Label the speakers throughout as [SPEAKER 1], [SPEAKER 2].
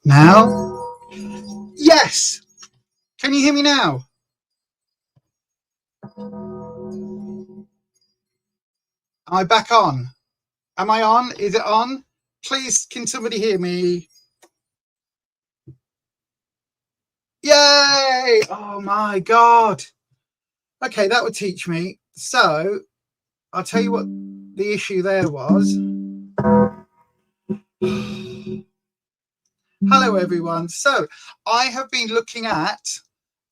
[SPEAKER 1] Now? Yes! Can you hear me now? Am I back on? Am I on? Is it on? Please, can somebody hear me? Yay! Oh my God. Okay, that would teach me. So, I'll tell you what the issue there was. Hello, everyone. So, I have been looking at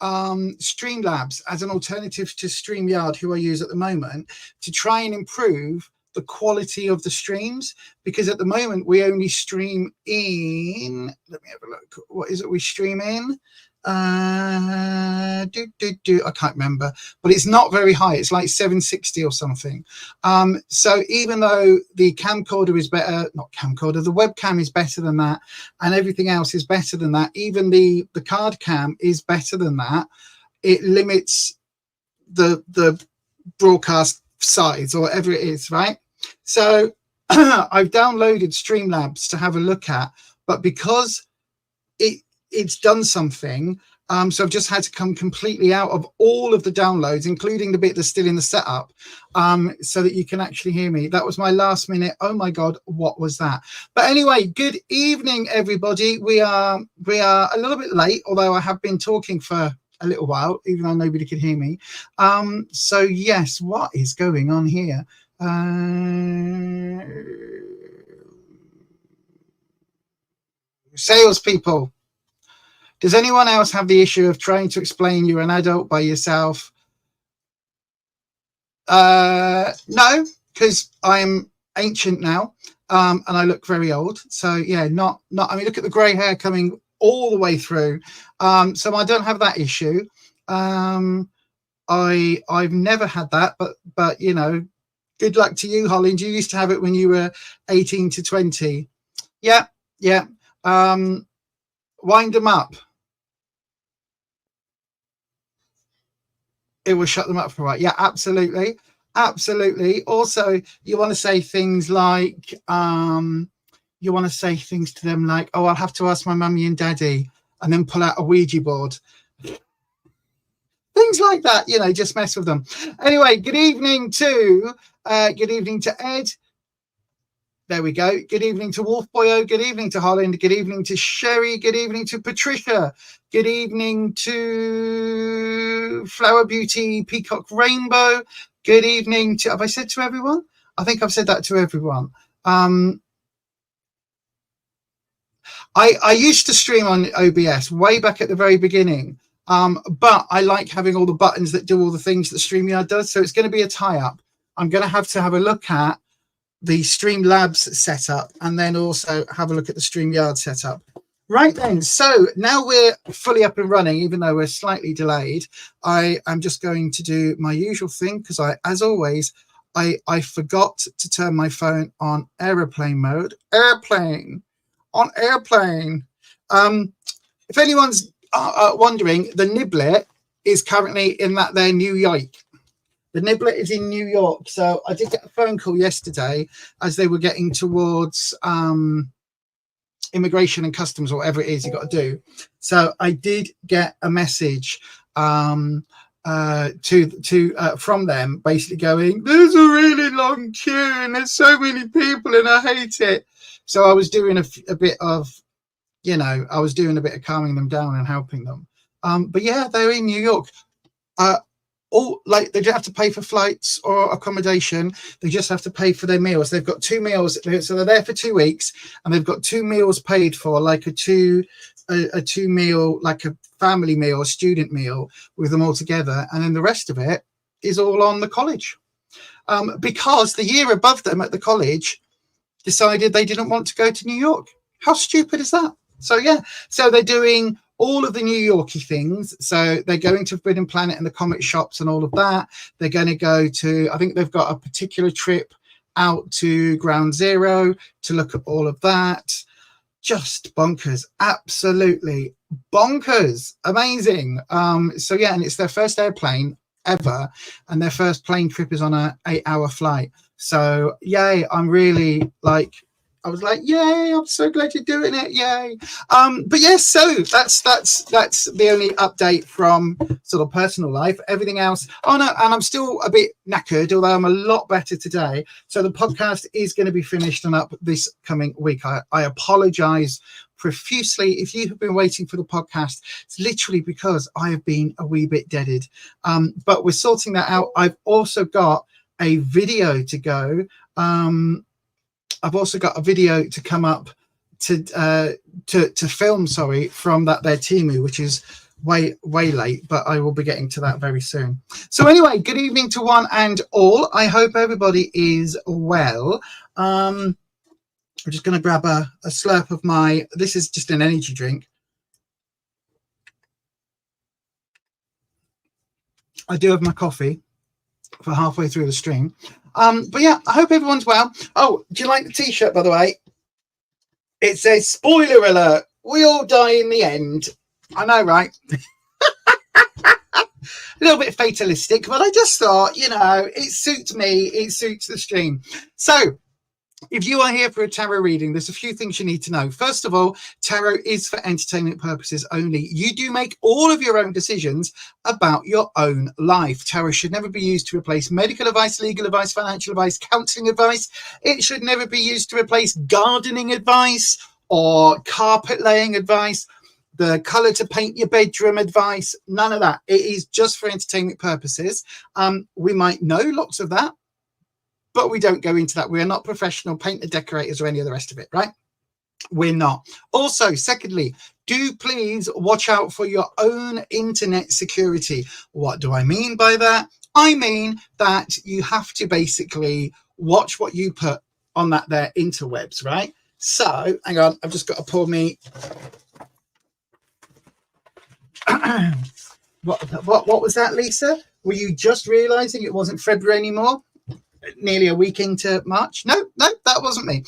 [SPEAKER 1] Streamlabs as an alternative to StreamYard, who I use at the moment, to try and improve the quality of the streams, because at the moment we only stream in, let me have a look, what is it we stream in? I can't remember, but it's not very high. It's like 760 or something. So even though the camcorder is better, not camcorder, the webcam is better than that, and everything else is better than that, even the card cam is better than that, it limits the broadcast size or whatever it is, right? So I've downloaded Streamlabs to have a look at, but because it's done something, So I've just had to come completely out of all of the downloads, including the bit that's still in the setup, so that you can actually hear me. That was my last minute. Oh my God, what was that? But anyway, good evening, everybody. We are a little bit late, although I have been talking for a little while, even though nobody could hear me. So yes, what is going on here? Salespeople. Does anyone else have the issue of trying to explain you're an adult by yourself? No, because I'm ancient now, and I look very old. So yeah, not. I mean, look at the grey hair coming all the way through. So I don't have that issue. I've never had that, but you know, good luck to you, Holland. You used to have it when you were 18 to 20. Yeah. Wind them up. It will shut them up for a while. Yeah, absolutely. Also, you want to say things like, you want to say things to them like, oh, I'll have to ask my mummy and daddy, and then pull out a Ouija board. Things like that, you know, just mess with them. Anyway, good evening to Ed. There we go. Good evening to Wolf Boyo. Good evening to Holland. Good evening to Sherry. Good evening to Patricia. Good evening to Flower Beauty Peacock Rainbow. Good evening to, have I said to everyone? I think I've said that to everyone. I used to stream on OBS way back at the very beginning. But I like having all the buttons that do all the things that StreamYard does. So it's going to be a tie-up. I'm going to have a look at the Streamlabs setup and then also have a look at the StreamYard setup. Right then, so now we're fully up and running, even though we're slightly delayed. I am just going to do my usual thing because as always, I forgot to turn my phone on airplane mode. Airplane. If anyone's wondering, the Niblet is currently in their New York. The Niblet is in New York. So I did get a phone call yesterday as they were getting towards immigration and customs, or whatever it is you got to do. So I did get a message from them, basically going, there's a really long queue and there's so many people and I hate it. So I was doing a bit of, you know, calming them down and helping them. But yeah, they're in New York. All like they don't have to pay for flights or accommodation. They just have to pay for their meals. They've got 2 meals, so they're there for 2 weeks, and they've got 2 meals paid for, like a two meal, like a family meal, a student meal, with them all together, and then the rest of it is all on the college, because the year above them at the college decided they didn't want to go to New York. How stupid is that? So yeah, so they're doing all of the New Yorky things. So they're going to Forbidden Planet and the comic shops and all of that. They're going to go to, I think they've got a particular trip out to Ground Zero to look at all of that. Just bonkers, absolutely bonkers, amazing. So yeah, and it's their first airplane ever, and their first plane trip is on a 8-hour flight. So yay, I'm really like, I was like, yay, I'm so glad you're doing it, yay. But yes, so that's the only update from sort of personal life. Everything else, oh no, and I'm still a bit knackered, although I'm a lot better today. So the podcast is going to be finished and up this coming week. I apologize profusely if you have been waiting for the podcast. It's literally because I have been a wee bit deaded, but we're sorting that out. I've also got a video to go. I've also got a video to come up to film, sorry, from their Temu, which is way late, but I will be getting to that very soon. So anyway, good evening to one and all. I hope everybody is well. I'm just going to grab a slurp of my, this is just an energy drink. I do have my coffee for halfway through the stream. But yeah, I hope everyone's well. Oh, do you like the t-shirt, by the way? It says, spoiler alert, we all die in the end. I know, right? A little bit fatalistic, but I just thought, you know, it suits me, it suits the stream. So If you are here for a tarot reading, there's a few things you need to know. First of all, tarot is for entertainment purposes only. You do make all of your own decisions about your own life. Tarot should never be used to replace medical advice, legal advice, financial advice, counseling advice. It should never be used to replace gardening advice or carpet laying advice, the color to paint your bedroom advice, none of that. It is just for entertainment purposes. We might know lots of that, but we don't go into that. We are not professional painter decorators or any of the rest of it, right? We're not. Also, secondly, do please watch out for your own internet security. What do I mean by that? I mean that you have to basically watch what you put on that there interwebs, right? So, hang on, I've just got to pour me. What was that, Lisa? Were you just realizing it wasn't February anymore? Nearly a week into March? No, that wasn't me.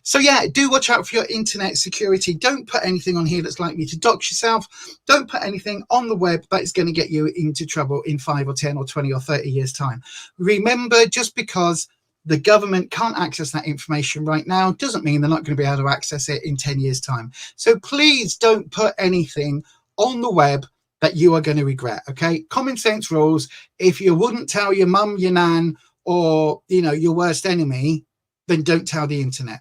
[SPEAKER 1] So yeah, do watch out for your internet security. Don't put anything on here that's likely to dox yourself. Don't put anything on the web that is going to get you into trouble in 5 or 10 or 20 or 30 years time. Remember, just because the government can't access that information right now doesn't mean they're not going to be able to access it in 10 years time. So please don't put anything on the web that you are going to regret. Okay, common sense rules. If you wouldn't tell your mum, your nan, or your worst enemy, then don't tell the internet.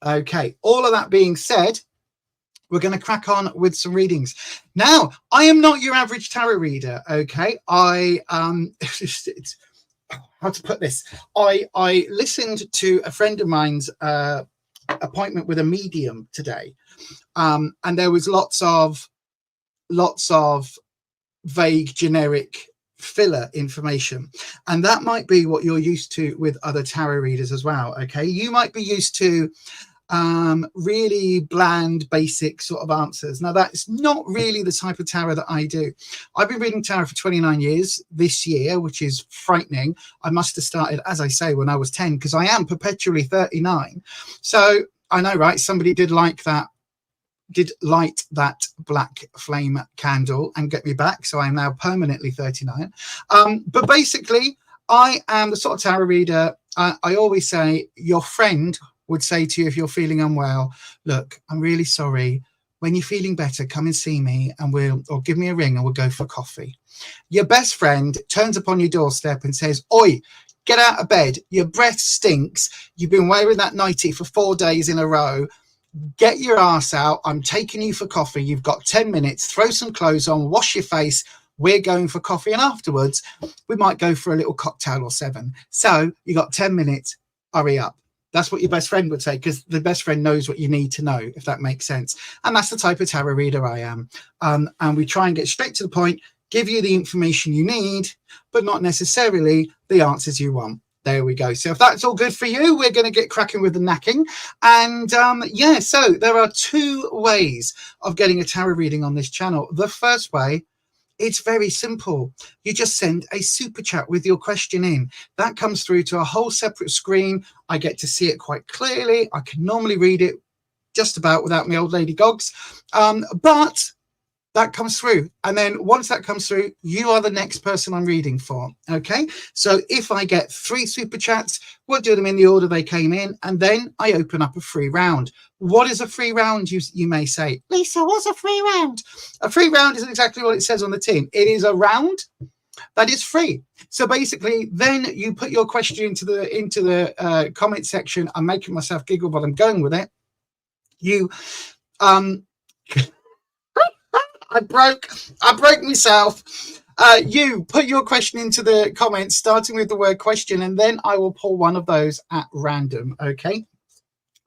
[SPEAKER 1] Okay, all of that being said, we're going to crack on with some readings. Now, I am not your average tarot reader. Okay, I how to put this, I listened to a friend of mine's appointment with a medium today, and there was lots of vague, generic filler information, and that might be what you're used to with other tarot readers as well. Okay, you might be used to really bland, basic sort of answers. Now, that's not really the type of tarot that I do. I've been reading tarot for 29 years this year, which is frightening. I must have started, as I say, when I was 10, because I am perpetually 39. So I know, right? Somebody did light that black flame candle and get me back, so I'm now permanently 39. But basically, I am the sort of tarot reader. I always say, your friend would say to you if you're feeling unwell, look, I'm really sorry. When you're feeling better, come and see me, and or give me a ring and we'll go for coffee. Your best friend turns up on your doorstep and says, oi, get out of bed. Your breath stinks. You've been wearing that nightie for 4 days in a row. Get your ass out. I'm taking you for coffee. You've got 10 minutes. Throw some clothes on, wash your face. We're going for coffee. And afterwards, we might go for a little cocktail or 7. So you got 10 minutes. Hurry up. That's what your best friend would say, because the best friend knows what you need to know, if that makes sense. And that's the type of tarot reader I am. And we try and get straight to the point, give you the information you need, but not necessarily the answers you want. There we go. So if that's all good for you, we're going to get cracking with the knacking. And yeah, so there are 2 ways of getting a tarot reading on this channel. The first way, it's very simple. You just send a super chat with your question in. That comes through to a whole separate screen. I get to see it quite clearly. I can normally read it just about without my old lady gogs. But that comes through, and then once that comes through, you are the next person I'm reading for. Okay, so if I get 3 super chats, we'll do them in the order they came in, and then I open up a free round. What is a free round, you may say? Lisa, what's a free round? A free round is exactly what it says on the tin. It is a round that is free. So basically, then you put your question into the comment section. I'm making myself giggle, but I'm going with it. You I broke myself. You put your question into the comments, starting with the word question, and then I will pull one of those at random. Okay.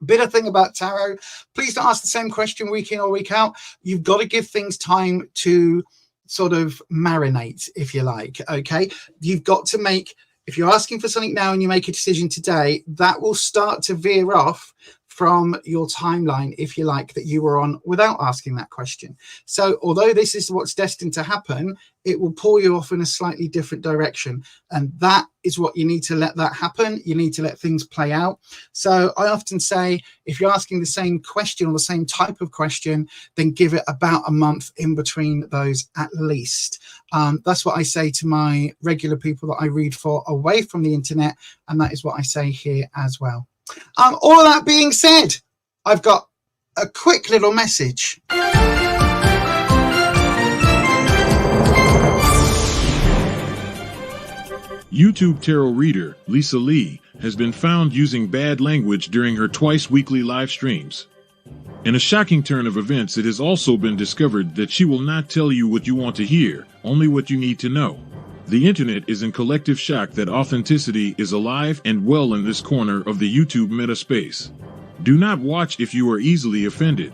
[SPEAKER 1] Bit of thing about tarot. Please don't ask the same question week in or week out. You've got to give things time to sort of marinate, if you like. Okay. You've got to make, if you're asking for something now and you make a decision today, that will start to veer off from your timeline, if you like, that you were on without asking that question. So although this is what's destined to happen, it will pull you off in a slightly different direction. And that is what you need to let that happen. You need to let things play out. So I often say, if you're asking the same question or the same type of question, then give it about a month in between those at least. That's what I say to my regular people that I read for away from the internet. And that is what I say here as well. All of that being said, I've got a quick little message.
[SPEAKER 2] YouTube tarot reader Lisa Lee has been found using bad language during her twice-weekly live streams. In a shocking turn of events, it has also been discovered that she will not tell you what you want to hear, only what you need to know. The internet is in collective shock that authenticity is alive and well in this corner of the YouTube meta space. Do not watch if you are easily offended.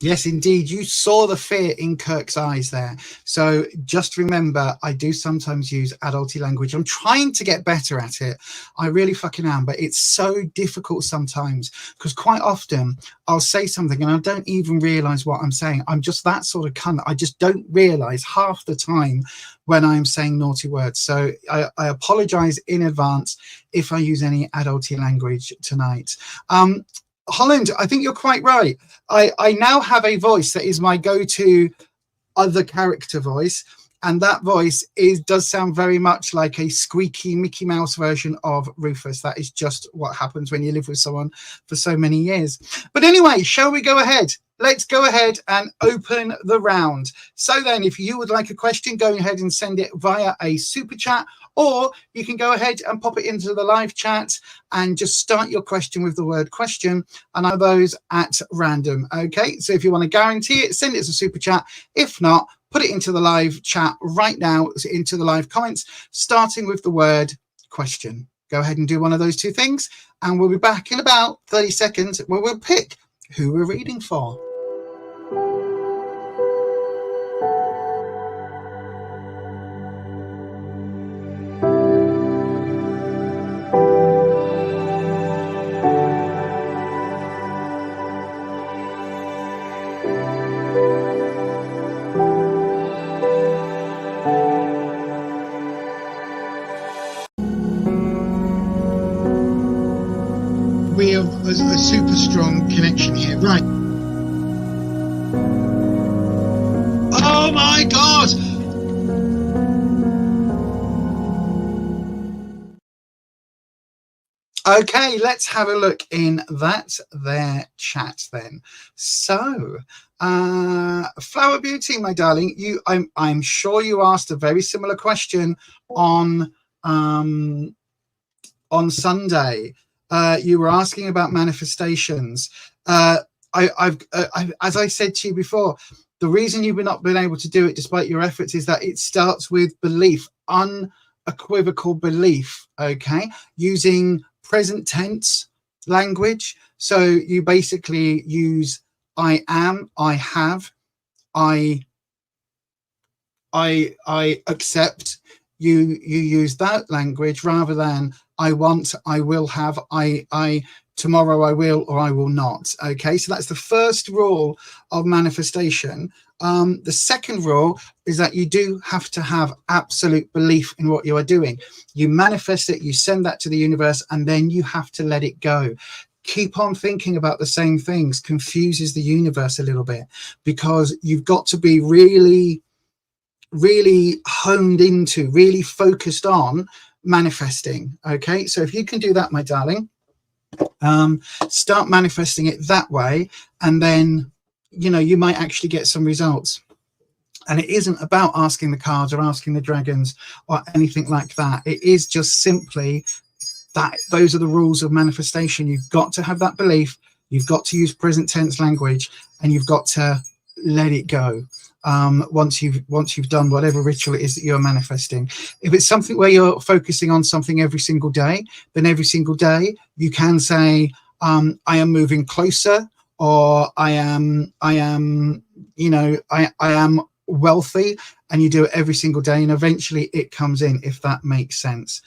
[SPEAKER 1] Yes, indeed. You saw the fear in Kirk's eyes there. So just remember, I do sometimes use adulty language. I'm trying to get better at it. I really fucking am. But it's so difficult sometimes because quite often I'll say something and I don't even realize what I'm saying. I'm just that sort of cunt. I just don't realize half the time when I'm saying naughty words. So I apologize in advance if I use any adulty language tonight. Holland, I think you're quite right. I now have a voice that is my go-to other character voice, and that voice does sound very much like a squeaky Mickey Mouse version of Rufus. That is just what happens when you live with someone for so many years. But anyway, shall we go ahead? Let's go ahead and open the round. So then, if you would like a question, go ahead and send it via a super chat, or you can go ahead and pop it into the live chat and just start your question with the word question, and I those at random. Okay, so if you want to guarantee it, send it as a super chat. If not, put it into the live chat right now, into the live comments, starting with the word question. Go ahead and do one of those two things, and we'll be back in about 30 seconds where we'll pick who we're reading for. We have a super strong connection here, right? Oh my god! Okay, let's have a look in their chat then. So, Flower Beauty, my darling, I'm sure you asked a very similar question on Sunday. You were asking about manifestations. As I said to you before, the reason you've not been able to do it despite your efforts is that it starts with belief, unequivocal belief, okay? Using present tense language. So you basically use I am, I have, I accept. You use that language rather than I want, I will have, I tomorrow I will or I will not. Okay, so that's the first rule of manifestation. The second rule is that you do have to have absolute belief in what you are doing. You manifest it, you send that to the universe, and then you have to let it go. Keep on thinking about the same things confuses the universe a little bit, because you've got to be really honed into, really focused on manifesting. Okay, so if you can do that, my darling, start manifesting it that way, and then you might actually get some results. And it isn't about asking the cards or asking the dragons or anything like that. It is just simply that those are the rules of manifestation. You've got to have that belief, you've got to use present tense language, and you've got to let it go. Once you've done whatever ritual it is that you're manifesting. If it's something where you're focusing on something every single day, then every single day you can say, I am moving closer, or I am wealthy, and you do it every single day, and eventually it comes in, if that makes sense.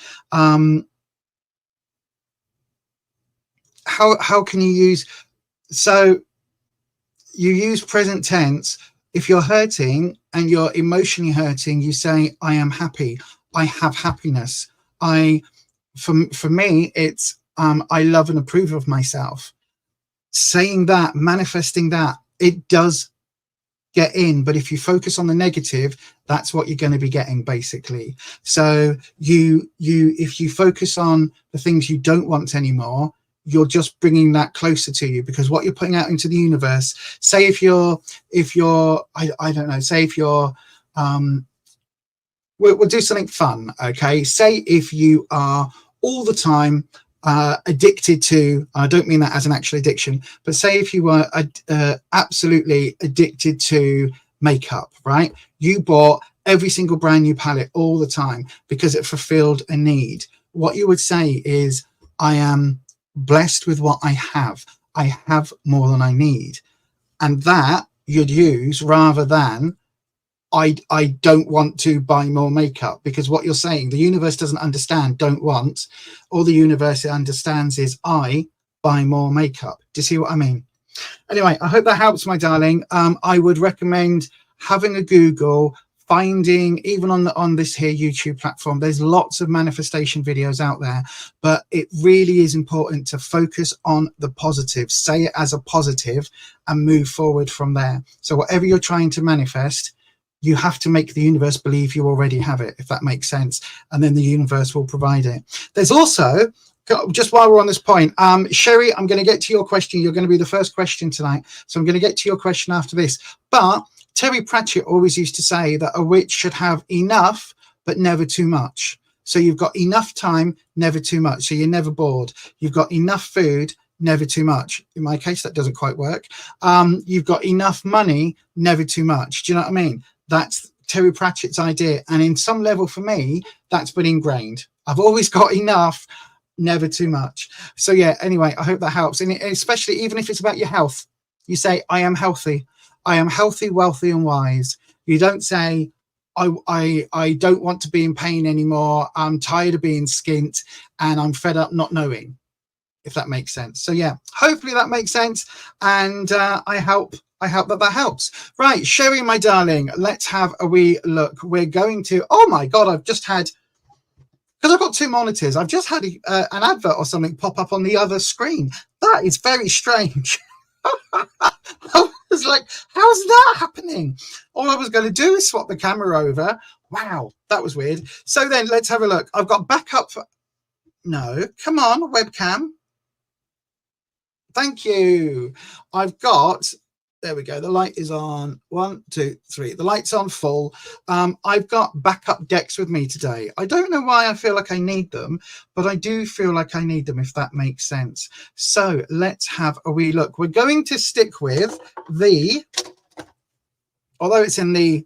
[SPEAKER 1] How can you use, so you use present tense. If you're hurting and you're emotionally hurting, you say, I am happy, I have happiness. For me, it's I love and approve of myself. Saying that, manifesting that, it does get in, but if you focus on the negative, that's what you're going to be getting, basically. So if you focus on the things you don't want anymore, you're just bringing that closer to you, because what you're putting out into the universe, say if you're I don't know, say if you're we'll do something fun, okay? Say if you are all the time addicted to, I don't mean that as an actual addiction, but say if you were absolutely addicted to makeup, right? You bought every single brand new palette all the time because it fulfilled a need. What you would say is, I am blessed with what I have. I have more than I need. And that you'd use rather than, I don't want to buy more makeup, because what you're saying, the universe doesn't understand don't want. All the universe understands is I buy more makeup. Do you see what I mean? Anyway, I hope that helps, my darling. I would recommend having a Google, finding, even on this here YouTube platform, there's lots of manifestation videos out there, but it really is important to focus on the positive, say it as a positive, and move forward from there. So whatever you're trying to manifest, you have to make the universe believe you already have it, if that makes sense. And then the universe will provide it. There's also, just while we're on this point, Sherry, I'm going to get to your question. You're going to be the first question tonight. So I'm going to get to your question after this. But Terry Pratchett always used to say that a witch should have enough, but never too much. So you've got enough time, never too much. So you're never bored. You've got enough food, never too much. In my case, that doesn't quite work. You've got enough money, never too much. Do you know what I mean? That's Terry Pratchett's idea. And in some level for me, that's been ingrained. I've always got enough, never too much. So yeah, anyway, I hope that helps. And especially even if it's about your health, you say, I am healthy. I am healthy, wealthy, and wise. You don't say, I don't want to be in pain anymore. I'm tired of being skint and I'm fed up not knowing, if that makes sense. So yeah, hopefully that makes sense. And I hope that helps. Right, Sherry, my darling, let's have a wee look. We're going to, oh my God, I've just had, because I've got two monitors, I've just had an advert or something pop up on the other screen. That is very strange. I was like, how's that happening? All I was going to do is swap the camera over. Wow, that was weird. So then let's have a look. I've got backup. No, come on, webcam. Thank you. I've got, there we go. The light is on. 1, 2, 3. The light's on full. I've got backup decks with me today. I don't know why I feel like I need them, but I do feel like I need them, if that makes sense. So let's have a wee look. We're going to stick with the, although it's in the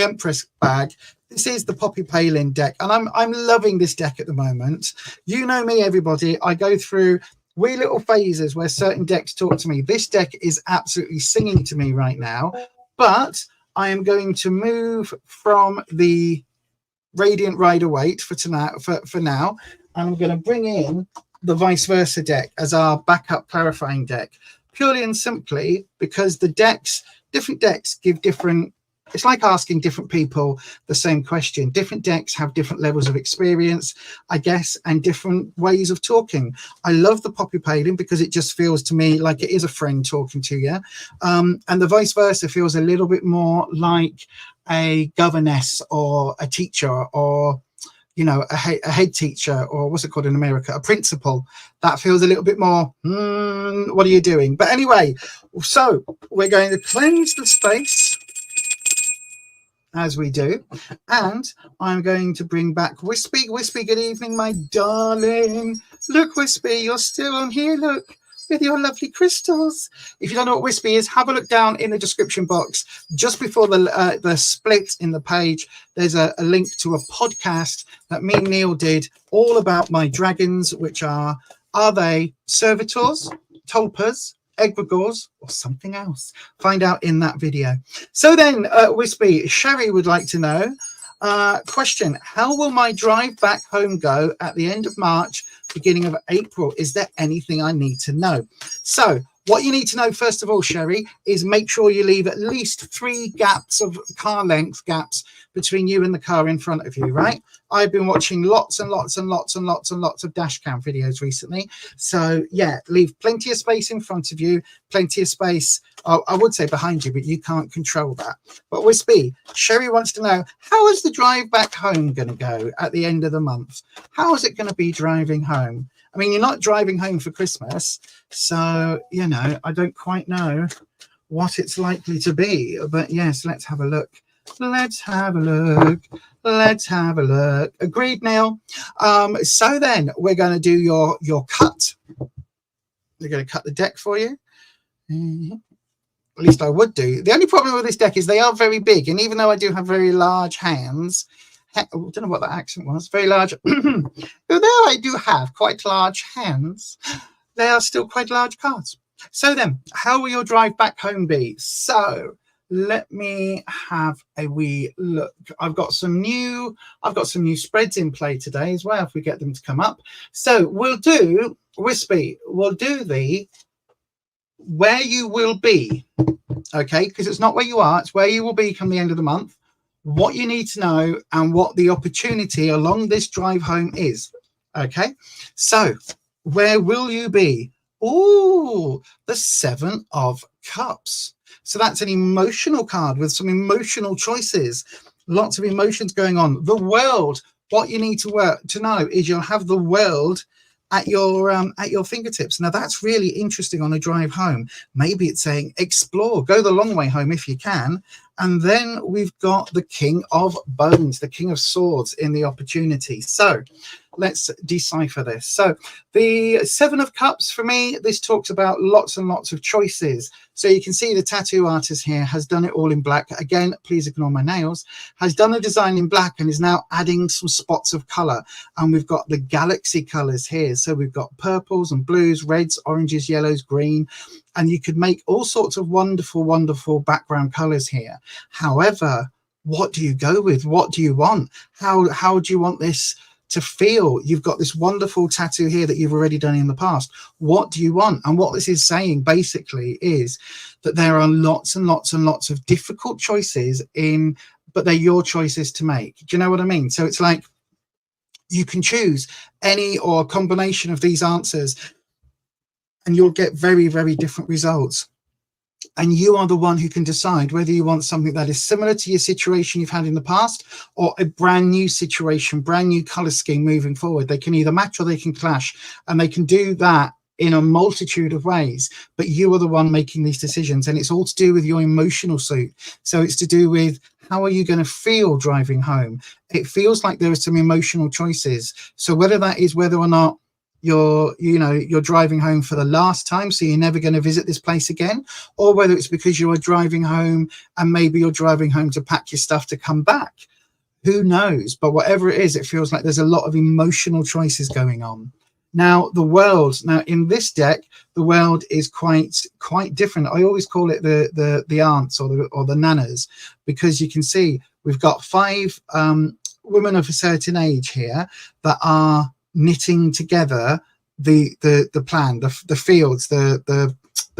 [SPEAKER 1] Empress bag, this is the Poppy Palin deck. And I'm loving this deck at the moment. You know me, everybody. I go through wee little phases where certain decks talk to me. This deck is absolutely singing to me right now, but I am going to move from the Radiant Rider Waite for tonight, for now, and I'm going to bring in the Vice Versa deck as our backup clarifying deck, purely and simply because the decks, different decks give different, it's like asking different people the same question. Different decks have different levels of experience, I guess, and different ways of talking. I love the Poppy Palin because it just feels to me like it is a friend talking to you. And the Vice Versa feels a little bit more like a governess or a teacher, or, you know, a head teacher, or what's it called in America? A principal. That feels a little bit more, what are you doing? But anyway, so we're going to cleanse the space, as we do, and I'm going to bring back Wispy. Wispy, good evening, my darling. Look, Wispy, you're still on here, look, with your lovely crystals. If you don't know what Wispy is, have a look down in the description box. Just before the split in the page, there's a link to a podcast that me and Neil did all about my dragons, which are they servitors, tulpas, egregores, or something else? Find out in that video. So then, Wispy, Sherry would like to know, question, how will my drive back home go at the end of March, beginning of April? Is there anything I need to know? So What you need to know, first of all, Sherry, is make sure you leave at least 3 gaps of car length gaps between you and the car in front of you, right? I've been watching lots and lots and lots and lots and lots of dash cam videos recently. So yeah, leave plenty of space in front of you, plenty of space, I would say behind you, but you can't control that. But Wispy, Sherry wants to know, how is the drive back home going to go at the end of the month? How is it going to be driving home? I mean, you're not driving home for Christmas, so, you know, I don't quite know what it's likely to be. But yes, let's have a look. Let's have a look. Let's have a look. Agreed, Neil. So then we're going to do your cut. We're going to cut the deck for you. At least I would do. The only problem with this deck is they are very big. And even though I do have very large hands, I don't know what that accent was, very large. Although I do have quite large hands, they are still quite large cards. So then, how will your drive back home be? So let me have a wee look. I've got some new spreads in play today as well, if we get them to come up. So we'll do, Wispy, we'll do the where you will be, okay? Because it's not where you are, it's where you will be come the end of the month, what you need to know, and what the opportunity along this drive home is, okay? So where will you be? Oh, the 7 of Cups. So that's an emotional card with some emotional choices, lots of emotions going on. The world, what you need to know is you'll have the world at your fingertips. Now that's really interesting on a drive home. Maybe it's saying explore, go the long way home if you can. And then we've got the King of Bones, the King of Swords in the opportunity. So let's decipher this. So the 7 of Cups, for me, this talks about lots and lots of choices. So you can see the tattoo artist here has done it all in black. Again, please ignore my nails. Has done a design in black and is now adding some spots of color. And we've got the galaxy colors here. So we've got purples and blues, reds, oranges, yellows, green. And you could make all sorts of wonderful, wonderful background colors here. However, what do you go with? What do you want? How do you want this to feel? You've got this wonderful tattoo here that you've already done in the past. What do you want? And what this is saying basically is that there are lots and lots and lots of difficult choices but they're your choices to make. Do you know what I mean? So it's like you can choose any or a combination of these answers and you'll get very, very different results. And you are the one who can decide whether you want something that is similar to your situation you've had in the past or a brand new situation, brand new color scheme moving forward. They can either match or they can clash, and they can do that in a multitude of ways, but you are the one making these decisions, and it's all to do with your emotional suit. So it's to do with how are you going to feel driving home? It feels like there are some emotional choices. So whether that is whether or not you're driving home for the last time, so you're never going to visit this place again, or whether it's because you are driving home and maybe you're driving home to pack your stuff to come back. Who knows? But whatever it is, it feels like there's a lot of emotional choices going on. Now, the world. Now, in this deck, the world is quite different. I always call it the aunts or the nanas, because you can see we've got 5 women of a certain age here that are knitting together the plan, the fields, the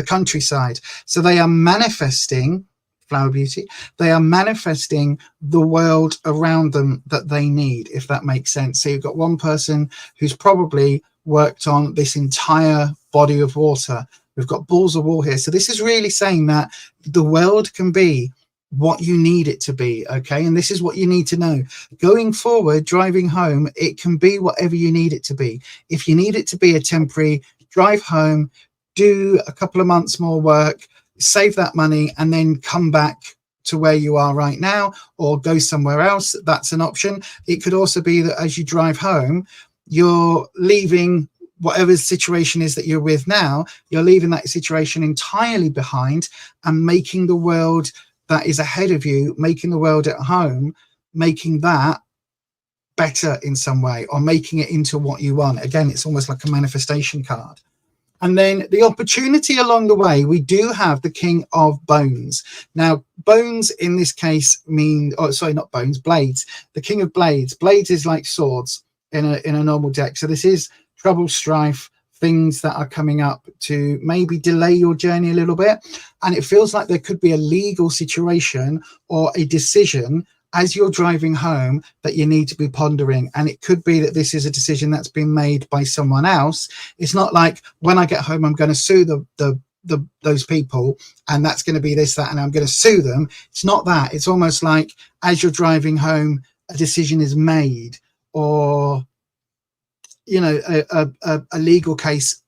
[SPEAKER 1] countryside. So they are manifesting Flower Beauty. They are manifesting the world around them that they need, if that makes sense. So you've got one person who's probably worked on this entire body of water. We've got balls of wool here. So this is really saying that the world can be what you need it to be, okay? And this is what you need to know. Going forward, driving home, it can be whatever you need it to be. If you need it to be a temporary drive home, do a couple of months more work, save that money, and then come back to where you are right now, or go somewhere else. That's an option. It could also be that as you drive home, you're leaving whatever the situation is that you're with now, you're leaving that situation entirely behind and making the world that is ahead of you, making the world at home, making that better in some way, or making it into what you want. Again, it's almost like a manifestation card. And then the opportunity along the way, we do have the King of Bones. Now, bones in this case mean, oh, sorry, not bones, blades. The King of Blades. Blades is like swords in a normal deck. So this is trouble, strife, things that are coming up to maybe delay your journey a little bit. And it feels like there could be a legal situation or a decision as you're driving home that you need to be pondering. And it could be that this is a decision that's been made by someone else. It's not like when I get home, I'm going to sue those people and that's going to be this, that, and I'm going to sue them. It's not that. It's almost like as you're driving home, a decision is made, or you know, a legal case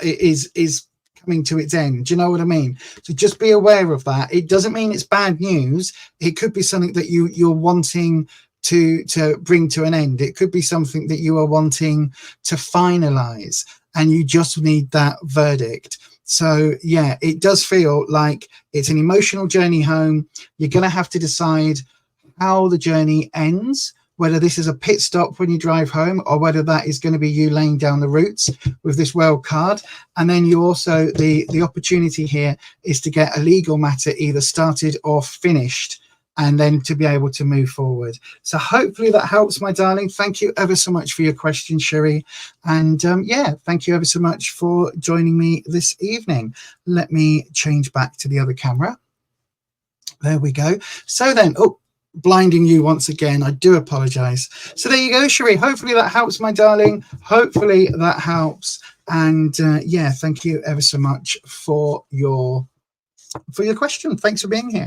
[SPEAKER 1] is coming to its end. Do you know what I mean? So just be aware of that. It doesn't mean it's bad news. It could be something that you're wanting to bring to an end. It could be something that you are wanting to finalize, and you just need that verdict. So yeah, it does feel like it's an emotional journey home. You're going to have to decide how the journey ends, whether this is a pit stop when you drive home, or whether that is going to be you laying down the roots with this wild card. And then you also, the opportunity here is to get a legal matter either started or finished, and then to be able to move forward. So hopefully that helps, my darling. Thank you ever so much for your question, Sherry. And yeah, thank you ever so much for joining me this evening. Let me change back to the other camera. There we go. So then, oh, blinding you once again, I do apologize. So there you go, Sherry. Hopefully that helps, my darling. Hopefully that helps. And yeah, thank you ever so much for your question. Thanks for being here.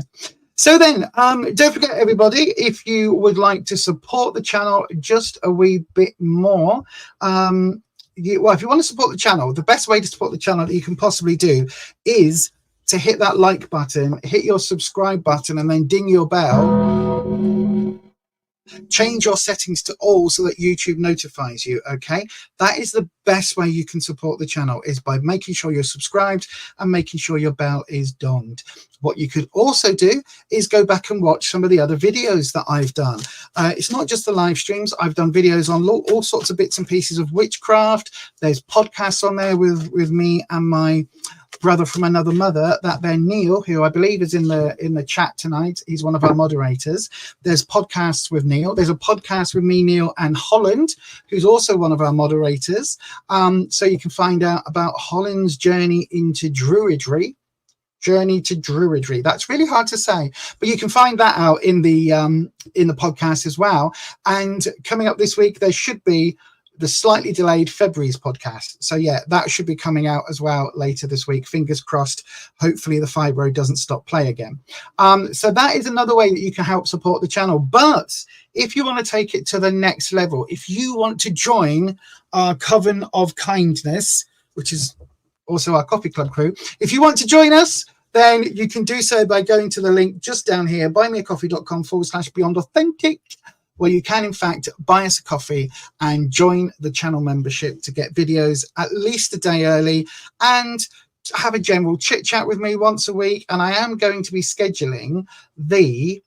[SPEAKER 1] So then, don't forget, everybody, if you would like to support the channel just a wee bit more, well, if you want to support the channel, the best way to support the channel that you can possibly do is to hit that like button, hit your subscribe button, and then ding your bell. Change your settings to all so that YouTube notifies you. Okay, that is the best way you can support the channel, is by making sure you're subscribed and making sure your bell is donged. What you could also do is go back and watch some of the other videos that I've done. It's not just the live streams. I've done videos on all sorts of bits and pieces of witchcraft. There's podcasts on there with me and my brother from another mother, that there Neil, who I believe is in the chat tonight. He's one of our moderators. There's podcasts with Neil. There's a podcast with me, Neil, and Holland, who's also one of our moderators. So you can find out about Holland's journey into Druidry. Journey to Druidry. That's really hard to say, but you can find that out in the podcast as well. And coming up this week, there should be the slightly delayed February's podcast. So yeah, that should be coming out as well later this week. Fingers crossed. Hopefully the fibro doesn't stop play again. So that is another way that you can help support the channel. But if you want to take it to the next level, if you want to join our Coven of Kindness, which is also our coffee club crew, if you want to join us, then you can do so by going to the link just down here, buymeacoffee.com/beyondauthentic, where you can in fact buy us a coffee and join the channel membership to get videos at least a day early and have a general chit chat with me once a week. And I am going to be scheduling the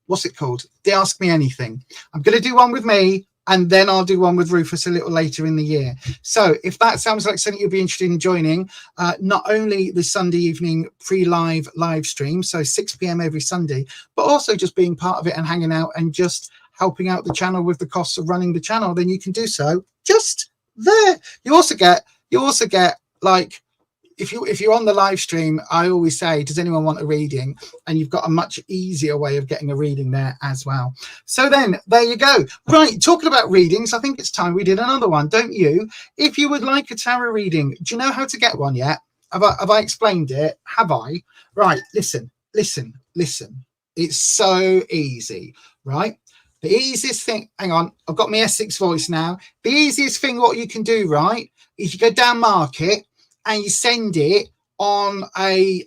[SPEAKER 1] what's it called, the Ask Me Anything. I'm going to do one with me, and then I'll do one with Rufus a little later in the year. So if that sounds like something you'll be interested in joining, not only the Sunday evening pre-live live stream, so 6 p.m. every Sunday, but also just being part of it and hanging out and just helping out the channel with the costs of running the channel, then you can do so just there. You also get like, if you're on the live stream, I always say, does anyone want a reading? And you've got a much easier way of getting a reading there as well. So then there you go. Right, talking about readings, I think it's time we did another one, don't you? If you would like a tarot reading, do you know how to get one yet? Have I explained it? Have I? Right, listen. It's so easy, right? The easiest thing, hang on, I've got my Essex voice now. The easiest thing what you can do, right, is you go down market and you send it on a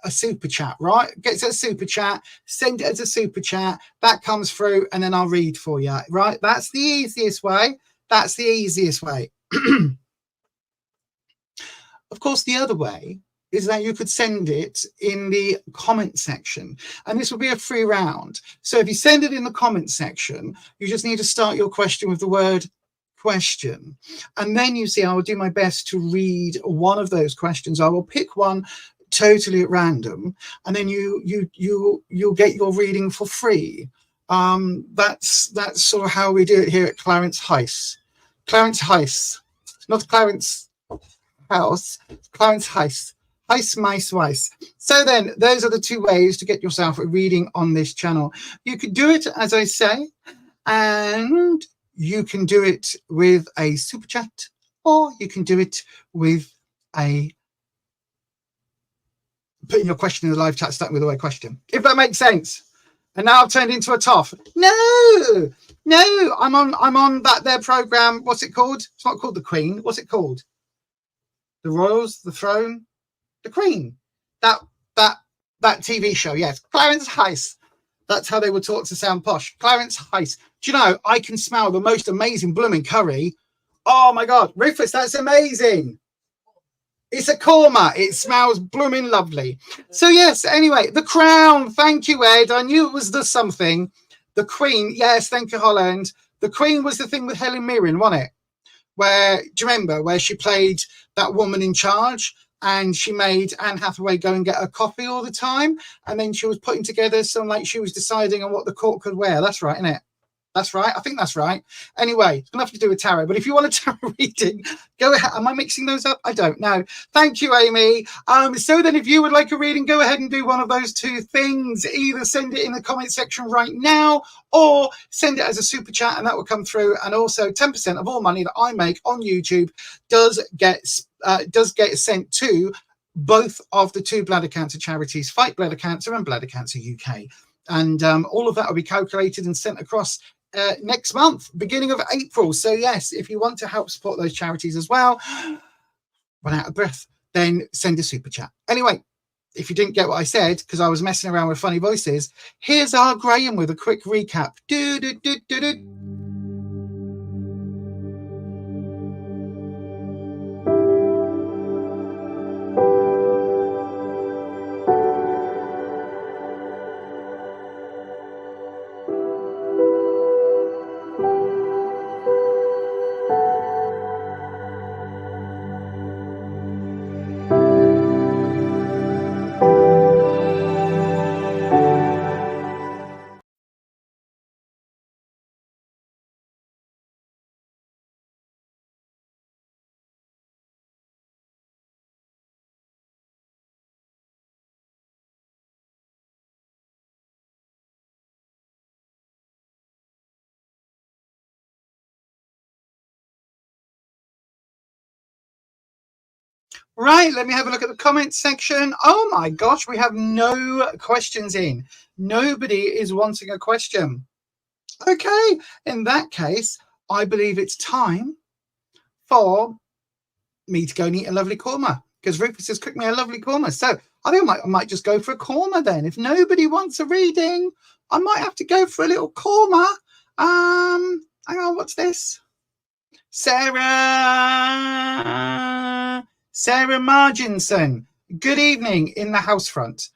[SPEAKER 1] super chat, right? Get to a super chat, send it as a super chat, that comes through, and then I'll read for you, right? That's the easiest way. That's the easiest way. Of course, the other way is that you could send it in the comment section, and this will be a free round. So if you send it in the comment section, you just need to start your question with the word question, and then you see I will do my best to read one of those questions. I will pick one totally at random, and then you'll get your reading for free. That's sort of how we do it here at Clarence Heiss. Clarence Heiss. It's not Clarence House. It's Clarence Heiss. Heiss, mice, weiss. So then, those are the two ways to get yourself a reading on this channel. You could do it, as I say, and you can do it with a super chat, or you can do it with a putting your question in the live chat, starting with a word question, if that makes sense. And now I've turned into a toff. No, I'm on that their program. What's it called? It's not called The Queen. What's it called? The Royals, the Throne, the Queen. That TV show. Yes, Clarence Heiss. That's how they would talk to sound posh. Clarence Heiss. Do you know, I can smell the most amazing blooming curry. Oh my God, Rufus, that's amazing. It's a korma. It smells blooming lovely. So yes, anyway, The Crown. Thank you, Ed. I knew it was the something. The Queen. Yes, thank you, Holland. The Queen was the thing with Helen Mirren, wasn't it? Where, do you remember, where she played that woman in charge and she made Anne Hathaway go and get her coffee all the time, and then she was putting together some, like, she was deciding on what the court could wear. That's right, isn't it? That's right. I think that's right. Anyway, it's enough to do with tarot. But if you want a tarot reading, go ahead. Am I mixing those up? I don't know. Thank you, Amy. So then if you would like a reading, go ahead and do one of those two things. Either send it in the comment section right now or send it as a super chat, and that will come through. And also 10% of all money that I make on YouTube does get sent to both of the two bladder cancer charities, Fight Bladder Cancer and Bladder Cancer UK. And all of that will be calculated and sent across next month, beginning of April. So yes, if you want to help support those charities as well, run out of breath, then send a super chat. Anyway, if you didn't get what I said because I was messing around with funny voices, here's our Graham with a quick recap. Right, let me have a look at the comments section. Oh my gosh, we have no questions in. Nobody is wanting a question. Okay, in that case, I believe it's time for me to go and eat a lovely korma, because Rufus has cooked me a lovely korma. So I think I might just go for a korma then. If nobody wants a reading, I might have to go for a little korma. Hang on, what's this? Sarah Marginson. Good evening in the house front.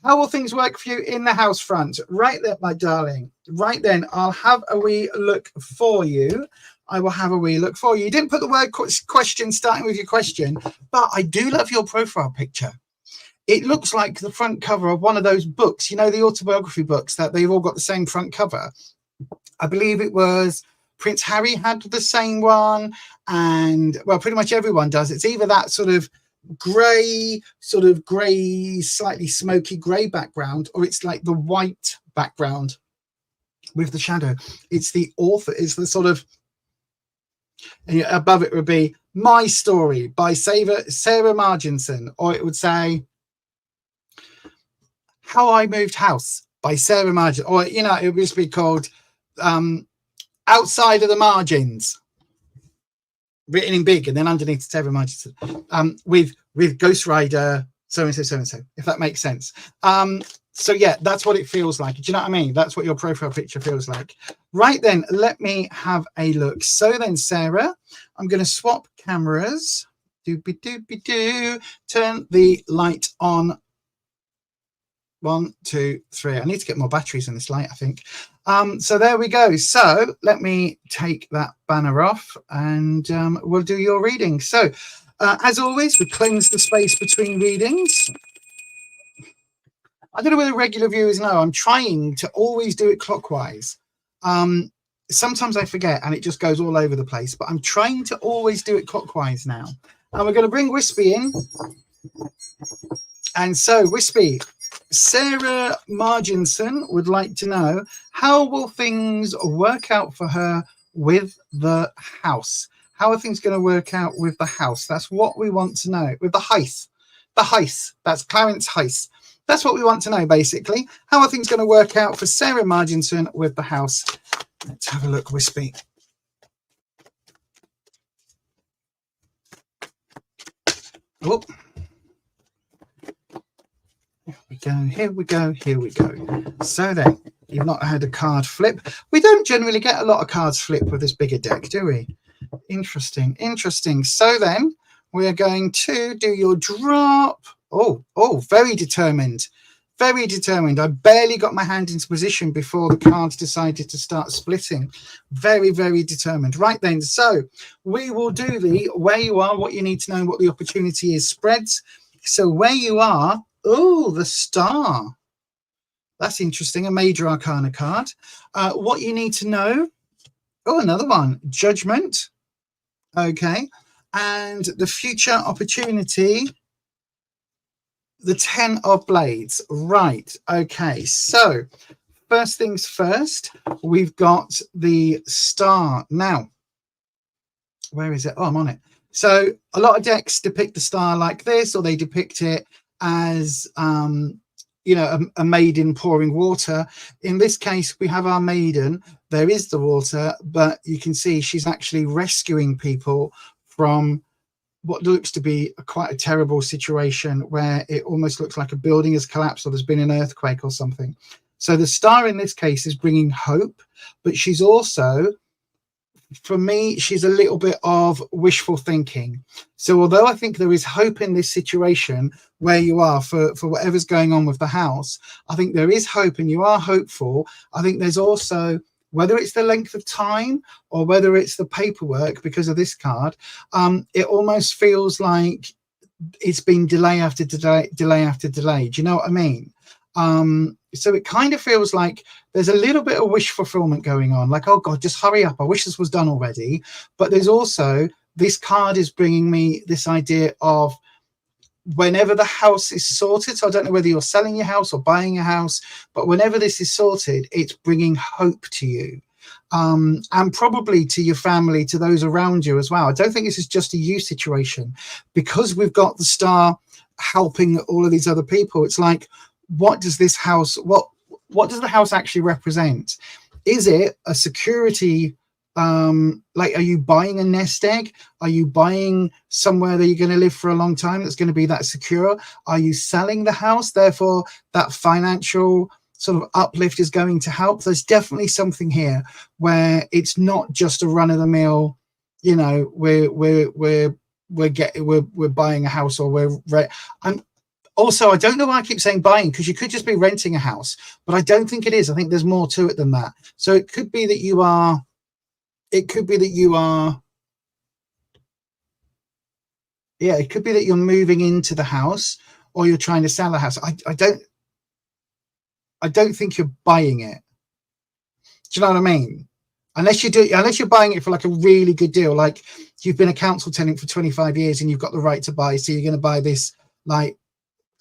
[SPEAKER 1] How will things work for you in the house front? Right there, my darling. Right then, I'll have a wee look for you. I will have a wee look for you. You didn't put the word question starting with your question, but I do love your profile picture. It looks like the front cover of one of those books, you know, the autobiography books that they've all got the same front cover. I believe it was Prince Harry had the same one, and well, pretty much everyone does. It's either that sort of grey, slightly smoky grey background, or it's like the white background with the shadow. It's the author, it's the sort of, and above it would be My Story by Sarah Marginson, or it would say How I Moved House by Sarah Margin, or, you know, it would just be called Outside of the Margins, written in big, and then underneath Sarah Marginson, with Ghost Rider so and so, if that makes sense. So yeah, that's what it feels like. Do you know what I mean? That's what your profile picture feels like. Right then, let me have a look. So then, Sarah, I'm going to swap cameras. Doopy doopy doo. Turn the light on. 1, 2, 3. I need to get more batteries in this light, I think. So there we go. So let me take that banner off, and we'll do your reading. So as always, we cleanse the space between readings. I don't know whether regular viewers know, I'm trying to always do it clockwise. sometimes I forget and it just goes all over the place, but I'm trying to always do it clockwise now. And we're going to bring Wispy in. And so, Wispy, Sarah Marginson would like to know, how will things work out for her with the house? How are things going to work out with the house? That's what we want to know. With the heist. The heist. That's Clarence heist. That's what we want to know, basically. How are things going to work out for Sarah Marginson with the house? Let's have a look, Wispy. Oh. Here we go, here we go, here we go. So then, you've not had a card flip. We don't generally get a lot of cards flip with this bigger deck, do we? Interesting, interesting. So then, we are going to do your drop. Oh, very determined. Very determined. I barely got my hand into position before the cards decided to start splitting. Very, very determined. Right then, so we will do the where you are, what you need to know, and what the opportunity is spreads. So where you are, oh, the star. That's interesting, a major arcana card. What you need to know, oh, another one, judgment. Okay. And the future opportunity, the 10 of blades. Right. Okay. So first things first, we've got the star. Now, where is it? Oh, I'm on it. So a lot of decks depict the star like this, or they depict it as, you know, a maiden pouring water. In this case, we have our maiden. There is the water, but you can see she's actually rescuing people from what looks to be quite a terrible situation where it almost looks like a building has collapsed or there's been an earthquake or something. So the star in this case is bringing hope, but she's also, for me, she's a little bit of wishful thinking. So although I think there is hope in this situation where you are for whatever's going on with the house, I think there is hope and you are hopeful. I think there's also, whether it's the length of time or whether it's the paperwork because of this card, it almost feels like it's been delay after delay after delay. Do you know what I mean? So it kind of feels like there's a little bit of wish fulfillment going on, like, oh God, just hurry up. I wish this was done already. But there's also, this card is bringing me this idea of whenever the house is sorted. So I don't know whether you're selling your house or buying a house, but whenever this is sorted, it's bringing hope to you. And probably to your family, to those around you as well. I don't think this is just a you situation, because we've got the star helping all of these other people. It's like, what does this house, what does the house actually represent? Is it a security, like, are you buying a nest egg? Are you buying somewhere that you're going to live for a long time that's going to be that secure? Are you selling the house, therefore that financial sort of uplift is going to help? There's definitely something here where it's not just a run-of-the-mill, you know, we're buying a house, or also, I don't know why I keep saying buying, because you could just be renting a house, but I don't think it is. I think there's more to it than that. So it could be that you are, yeah, it could be that you're moving into the house, or you're trying to sell the house. I don't think you're buying it. Do you know what I mean? Unless you're buying it for like a really good deal, like you've been a council tenant for 25 years and you've got the right to buy, so you're going to buy this like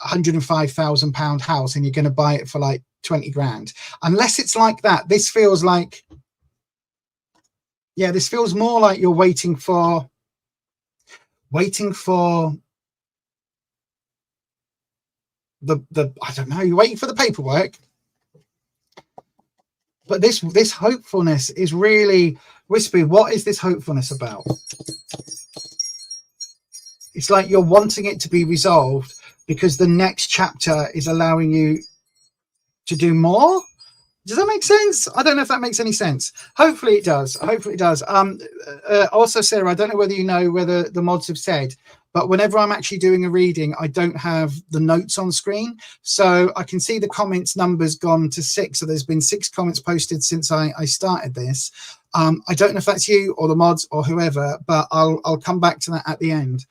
[SPEAKER 1] £105,000 house and you're going to buy it for like 20 grand. Unless it's like that, this feels like, yeah, this feels more like you're waiting for the I don't know, you're waiting for the paperwork. But this hopefulness is really, Wispy, what is this hopefulness about? It's like you're wanting it to be resolved because the next chapter is allowing you to do more. Does that make sense? I don't know if that makes any sense. Hopefully it does. Hopefully it does. Also, Sarah, I don't know whether you know whether the mods have said, but whenever I'm actually doing a reading, I don't have the notes on screen. So I can see the comments numbers gone to 6. So there's been 6 comments posted since I started this. I don't know if that's you or the mods or whoever, but I'll come back to that at the end.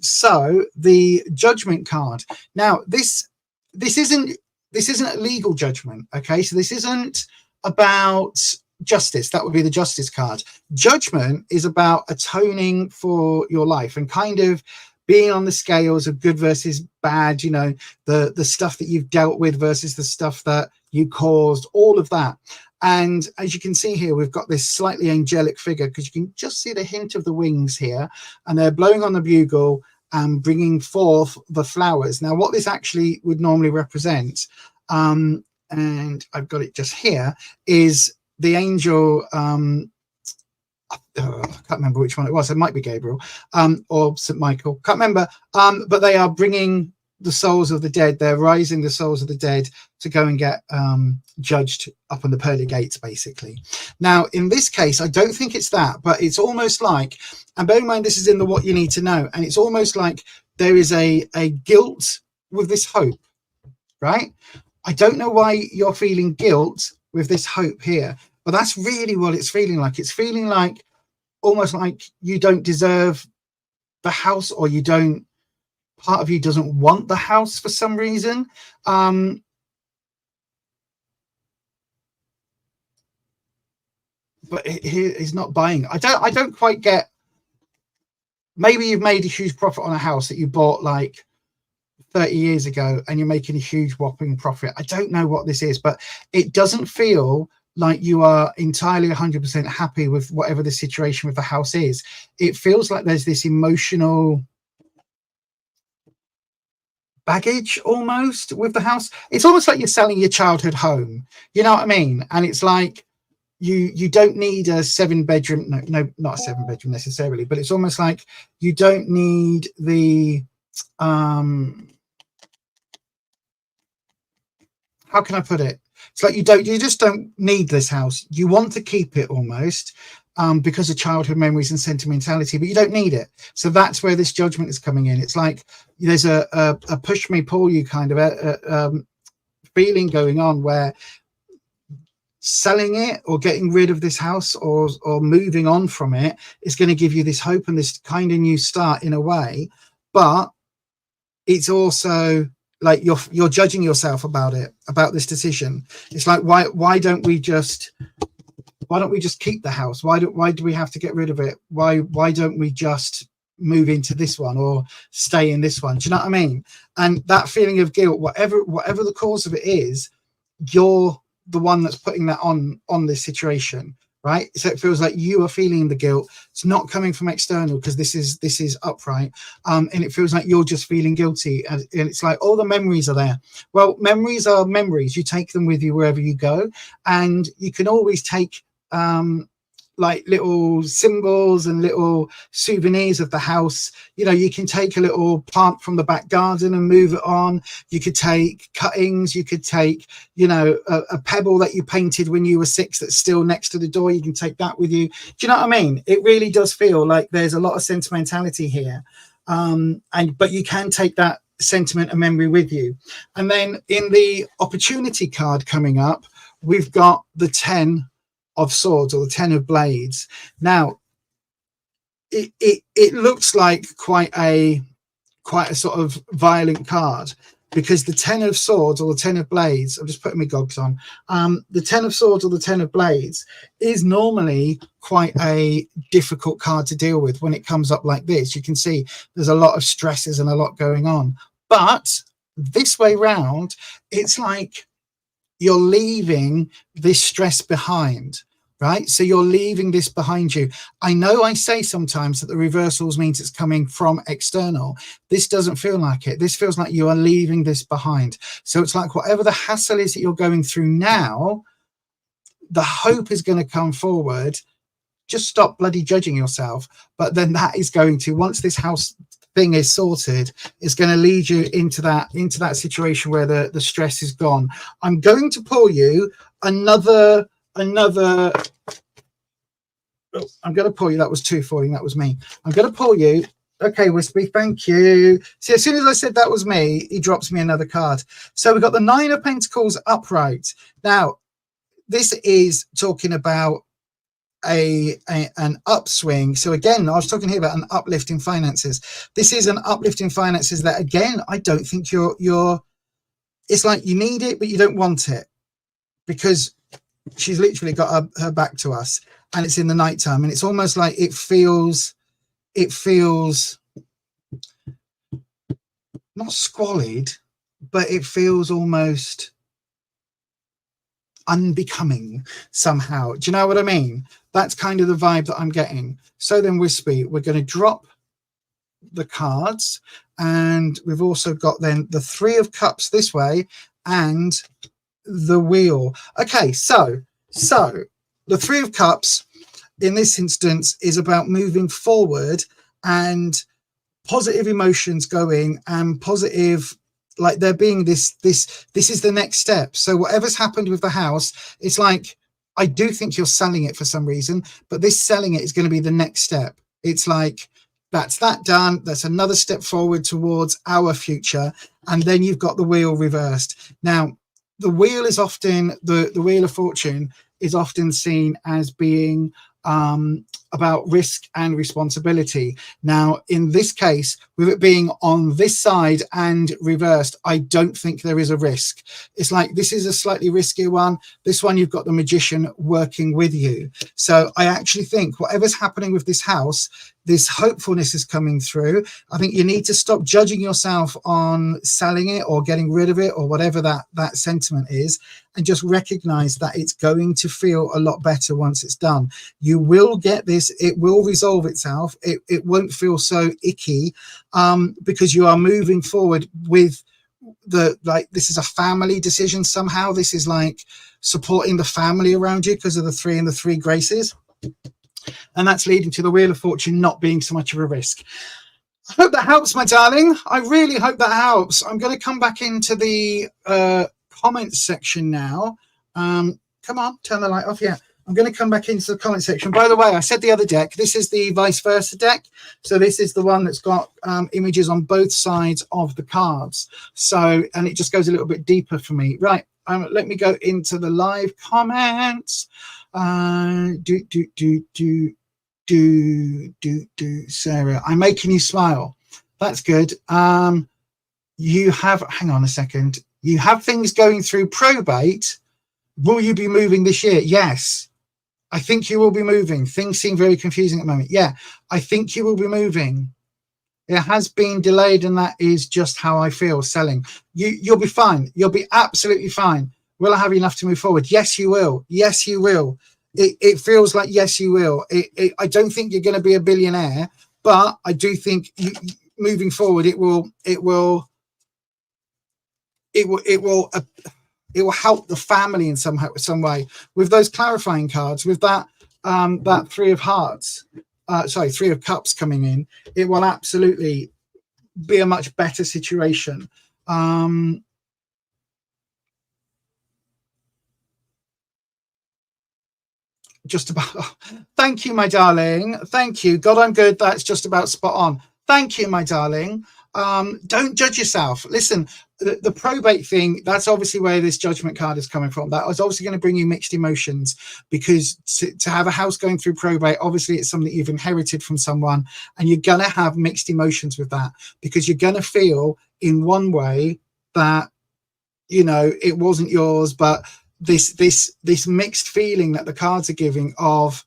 [SPEAKER 1] So the judgment card. Now, this isn't a legal judgment, okay? So this isn't about justice. That would be the justice card. Judgment is about atoning for your life and kind of being on the scales of good versus bad, you know, the stuff that you've dealt with versus the stuff that you caused, all of that. And as you can see here, we've got this slightly angelic figure, because you can just see the hint of the wings here, and they're blowing on the bugle and bringing forth the flowers. Now, what this actually would normally represent, and I've got it just here, is the angel, I can't remember which one it was. It might be Gabriel or St. Michael. Can't remember. But they are bringing the souls of the dead. They're rising the souls of the dead to go and get judged up on the pearly gates, basically. Now, in this case, I don't think it's that, but it's almost like, and bear in mind, this is in the what you need to know, and it's almost like there is a guilt with this hope, right? I don't know why you're feeling guilt with this hope here, but that's really what it's feeling like. It's feeling like almost like you don't deserve the house, or you don't, part of you doesn't want the house for some reason. But he's not buying. I don't quite get, maybe you've made a huge profit on a house that you bought like 30 years ago and you're making a huge whopping profit. I don't know what this is, but it doesn't feel like you are entirely 100% happy with whatever the situation with the house is. It feels like there's this emotional baggage almost with the house. It's almost like you're selling your childhood home, you know what I mean? And it's like you don't need a 7-bedroom, no, not a 7-bedroom necessarily, but it's almost like you don't need the how can I put it? It's like you just don't need this house. You want to keep it almost because of childhood memories and sentimentality, but you don't need it. So that's where this judgment is coming in. It's like there's a push me, pull you kind of feeling going on, where selling it or getting rid of this house or moving on from it is going to give you this hope and this kind of new start in a way. But it's also like you're judging yourself about it, about this decision. It's like, why don't we just keep the house? Why do we have to get rid of it? Why don't we just move into this one or stay in this one? Do you know what I mean? And that feeling of guilt, whatever the cause of it is, you're the one that's putting that on this situation, right? So it feels like you are feeling the guilt. It's not coming from external, because this is upright, and it feels like you're just feeling guilty, and it's like all the memories are there. Well, memories are memories. You take them with you wherever you go, and you can always take like little symbols and little souvenirs of the house. You know, you can take a little plant from the back garden and move it on. You could take cuttings. You could take, you know, a pebble that you painted when you were 6 that's still next to the door. You can take that with you. Do you know what I mean? It really does feel like there's a lot of sentimentality here. But you can take that sentiment and memory with you. And then in the opportunity card coming up, we've got the 10 of swords, or the 10 of blades. Now it looks like quite a sort of violent card, because the 10 of swords or the 10 of blades, I'm just putting my goggles on, the 10 of swords or the 10 of blades is normally quite a difficult card to deal with when it comes up like this. You can see there's a lot of stresses and a lot going on, but this way round, it's like you're leaving this stress behind, right? So you're leaving this behind you. I know I say sometimes that the reversals means it's coming from external. This doesn't feel like it. This feels like you are leaving this behind. So it's like whatever the hassle is that you're going through now, the hope is going to come forward. Just stop bloody judging yourself. But then that is going to, once this house thing is sorted, it's going to lead you into that situation where the stress is gone. I'm going to pull you another I'm going to pull you. That was 2 falling. That was me. I'm going to pull you. Okay, Wispy, thank you. See, as soon as I said that was me, he drops me another card. So we've got the 9 of Pentacles upright. Now, this is talking about an upswing. So again, I was talking here about an uplift in finances. This is an uplift in finances that, again, I don't think you're it's like you need it, but you don't want it, because she's literally got her back to us, and it's in the nighttime, and it's almost like it feels not squalid, but it feels almost unbecoming somehow. Do you know what I mean? That's kind of the vibe that I'm getting. So then, Wispy, we're going to drop the cards, and we've also got then the 3 of Cups this way and the Wheel. Okay, so the 3 of Cups in this instance is about moving forward and positive emotions going, and positive, like there being this is the next step. So whatever's happened with the house, it's like, I do think you're selling it for some reason, but this selling it is going to be the next step. It's like, that's that done, that's another step forward towards our future. And then you've got the Wheel reversed. Now the Wheel is often the Wheel of Fortune is often seen as being about risk and responsibility. Now, in this case, with it being on this side and reversed, I don't think there is a risk. It's like, this is a slightly riskier one. This one, you've got the Magician working with you. So I actually think whatever's happening with this house, this hopefulness is coming through. I think you need to stop judging yourself on selling it or getting rid of it or whatever that sentiment is, and just recognize that it's going to feel a lot better once it's done. You will get this. It will resolve itself. It won't feel so icky, because you are moving forward with this is a family decision somehow. This is like supporting the family around you because of the 3 and the 3 graces. And that's leading to the Wheel of Fortune not being so much of a risk. I hope that helps, my darling. I really hope that helps. I'm going to come back into the comments section now. Come on, turn the light off. Yeah, I'm going to come back into the comment section. By the way, I said the other deck, this is the vice versa deck. So this is the one that's got images on both sides of the cards. So, and it just goes a little bit deeper for me. Right, let me go into the live comments. Sarah, I'm making you smile. That's good. You have, hang on a second. You have things going through probate. Will you be moving this year? Yes, I think you will be moving. Things seem very confusing at the moment. Yeah, I think you will be moving. It has been delayed, and that is just how I feel selling. You'll be fine. You'll be absolutely fine. Will I have enough to move forward? Yes, you will. Yes, you will. It feels like yes, you will. I don't think you're going to be a billionaire, but I do think moving forward, it will help the family in some way with those clarifying cards, with that 3 of Hearts, 3 of Cups coming in. It will absolutely be a much better situation. Just about. Thank you, my darling. Thank you. God, I'm good. That's just about spot on. Thank you, my darling. Don't judge yourself. Listen, the probate thing, that's obviously where this Judgment card is coming from. That was obviously going to bring you mixed emotions, because to have a house going through probate, obviously it's something you've inherited from someone, and you're going to have mixed emotions with that, because you're going to feel in one way that, you know, it wasn't yours, but this mixed feeling that the cards are giving, of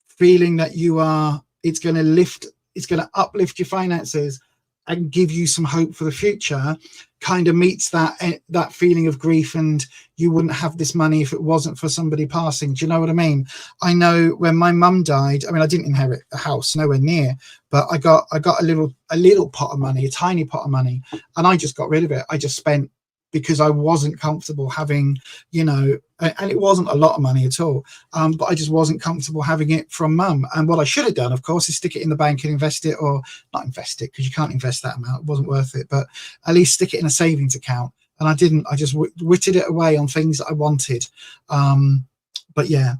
[SPEAKER 1] feeling that you are, it's going to uplift your finances and give you some hope for the future, kind of meets that feeling of grief, and you wouldn't have this money if it wasn't for somebody passing. Do you know what I mean? I know when my mum died, I mean, I didn't inherit a house, nowhere near, but I got a little pot of money, a tiny pot of money, and I just got rid of it. I just spent, because I wasn't comfortable having, you know, and it wasn't a lot of money at all, but I just wasn't comfortable having it from mum. And what I should have done, of course, is stick it in the bank and invest it, or not invest it, because you can't invest that amount, it wasn't worth it, but at least stick it in a savings account. And I didn't. I just whittled it away on things that I wanted. But yeah,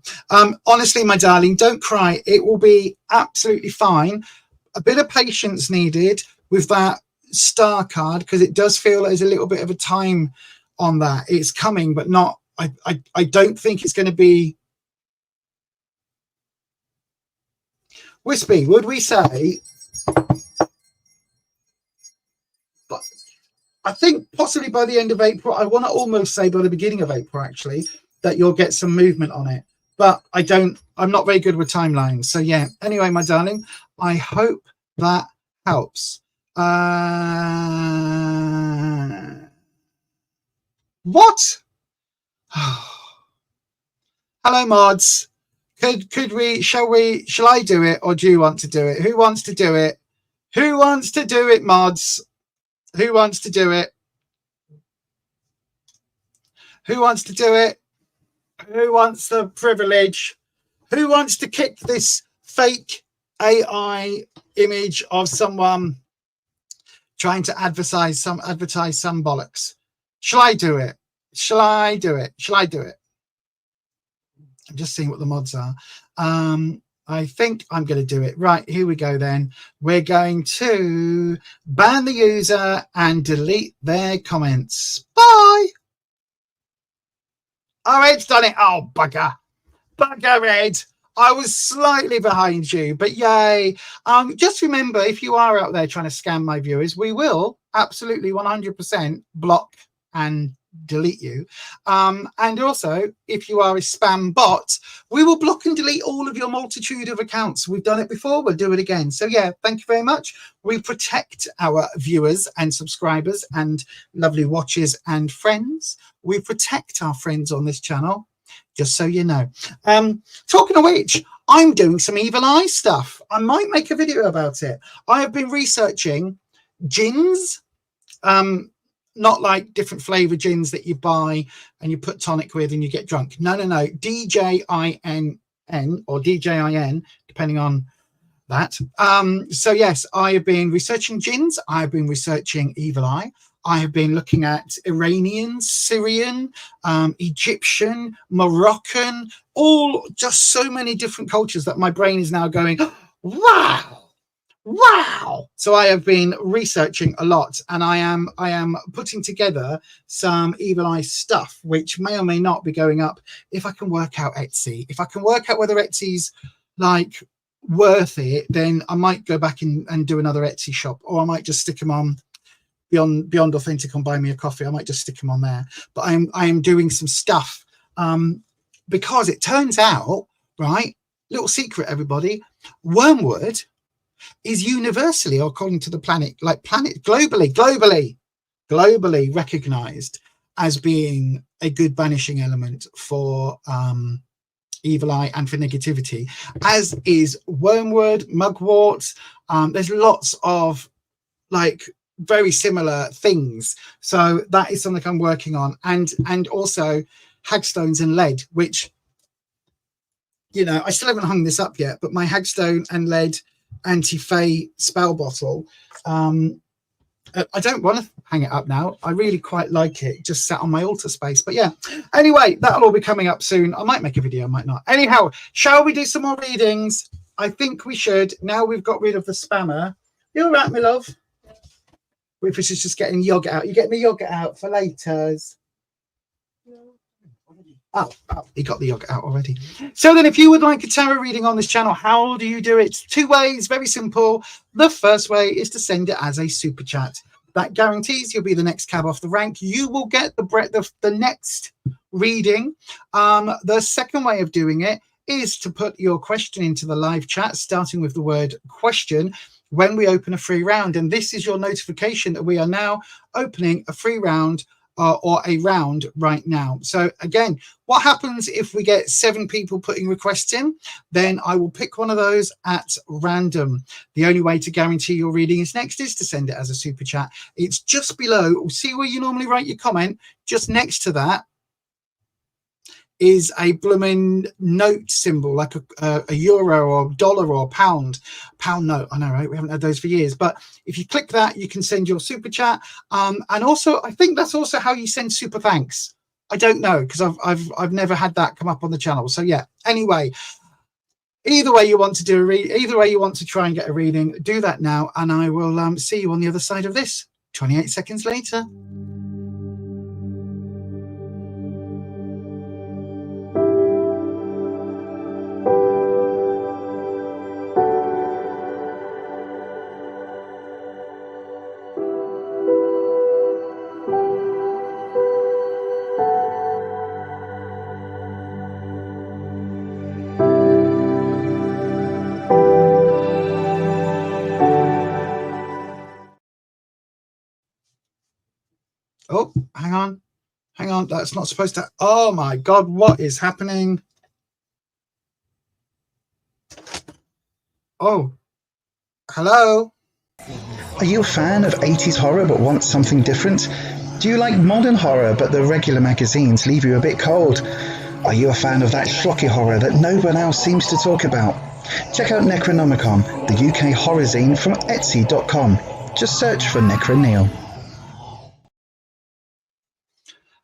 [SPEAKER 1] honestly, my darling, don't cry. It will be absolutely fine. A bit of patience needed with that Star card, because it does feel like there's a little bit of a time on that. It's coming, but not, I don't think it's going to be wispy. Would we say, I think possibly by the end of April. I want to almost say by the beginning of April, actually, that you'll get some movement on it. But I'm not very good with timelines. So yeah, anyway, my darling, I hope that helps. What? Hello, mods. Shall I do it, or do you want to do it? Who wants to do it? Who wants to do it, mods? Who wants to do it? Who wants to do it? Who wants the privilege? Who wants to kick this fake AI image of someone trying to advertise some bollocks? Shall I do it? Shall I do it? Shall I do it? I'm just seeing what the mods are. I think I'm going to do it. Right, here we go then. We're going to ban the user and delete their comments. Bye. Oh, Ed's done it. Oh, bugger. Bugger, Ed. I was slightly behind you, but yay. Just remember, if you are out there trying to scam my viewers, we will absolutely 100% block and delete you. And also, if you are a spam bot, we will block and delete all of your multitude of accounts. We've done it before, we'll do it again. So yeah, thank you very much. We protect our viewers and subscribers and lovely watchers and friends. We protect our friends on this channel, just so you know. Talking of which, I'm doing some evil eye stuff. I might make a video about it. I have been researching gins, not like different flavor gins that you buy and you put tonic with and you get drunk. No, DJINN or DJIN, depending on that. So yes, I have been researching gins. I have been researching evil eye. I have been looking at Iranian, Syrian, Egyptian, Moroccan, all just so many different cultures that my brain is now going, wow. Wow. So I have been researching a lot, and I am putting together some evil eye stuff, which may or may not be going up if I can work out Etsy. If I can work out whether Etsy's like worth it, then I might go back and do another Etsy shop, or I might just stick them on Beyond Authentic on Buy Me a Coffee. I might just stick them on there. But I am doing some stuff because it turns out, right, little secret, everybody, wormwood is universally, according to the planet globally recognized as being a good banishing element for evil eye and for negativity, as is wormwood, mugwort. There's lots of like very similar things. So that is something I'm working on, and also hagstones and lead, which, you know, I still haven't hung this up yet, but my hagstone and lead anti-fey spell bottle, I don't want to hang it up now. I really quite like it. Just sat on my altar space. But yeah, anyway, that'll all be coming up soon. I might make a video, I might not. Anyhow, shall we do some more readings? I think we should. Now we've got rid of the spammer. You all right, my love? Rufus is just getting yogurt out. You getting the yogurt out for laters? Oh, he got the yogurt out already. So then, if you would like a tarot reading on this channel, how do you do it? 2 ways, very simple. The first way is to send it as a super chat. That guarantees you'll be the next cab off the rank. You will get the next reading. The second way of doing it is to put your question into the live chat, starting with the word question, when we open a free round. And this is your notification that we are now opening a free round or a round right now. So again, what happens if we get 7 people putting requests in? Then I will pick one of those at random. The only way to guarantee your reading is next is to send it as a super chat. It's just below. See where you normally write your comment? Just next to that is a blooming note symbol, like a euro or dollar or pound note. I know, right? We haven't had those for years. But if you click that, you can send your super chat. And also, I think that's also how you send super thanks. I don't know, because I've never had that come up on the channel. So yeah. Anyway, either way you want to do either way you want to try and get a reading, do that now, and I will see you on the other side of this. 28 seconds later. Oh, hang on. Hang on. That's not supposed to. Oh my God. What is happening? Oh, hello.
[SPEAKER 3] Are you a fan of 80s horror but want something different? Do you like modern horror but the regular magazines leave you a bit cold? Are you a fan of that schlocky horror that no one else seems to talk about? Check out Necronomicon, the UK horror zine from Etsy.com. Just search for Necroneil.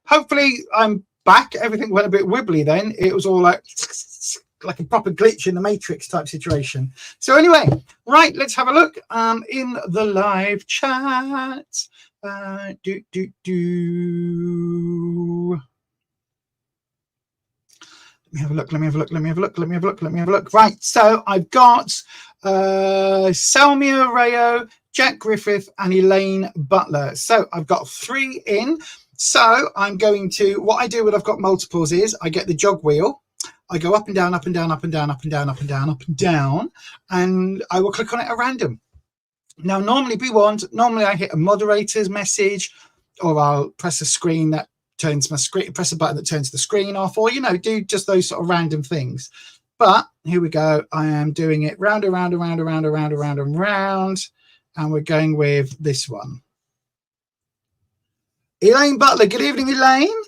[SPEAKER 1] Hopefully I'm back. Everything went a bit wibbly then. It was all like a proper glitch in the Matrix type situation. So anyway, right, let's have a look in the live chat. Let me have a look. Right, so I've got Salmia Rayo, Jack Griffith and Elaine Butler. So I've got 3 in. So I'm going to, what I do when I've got multiples is I get the jog wheel. I go up and down, up and down, up and down, up and down, up and down, up and down, and I will click on it at random. Now, normally I hit a moderator's message, or I'll press a screen that turns my screen, press a button that turns the screen off, or, you know, do just those sort of random things. But here we go. I am doing it round and round and round and round and round and round and round. And we're going with this one. Elaine Butler. Good evening, Elaine.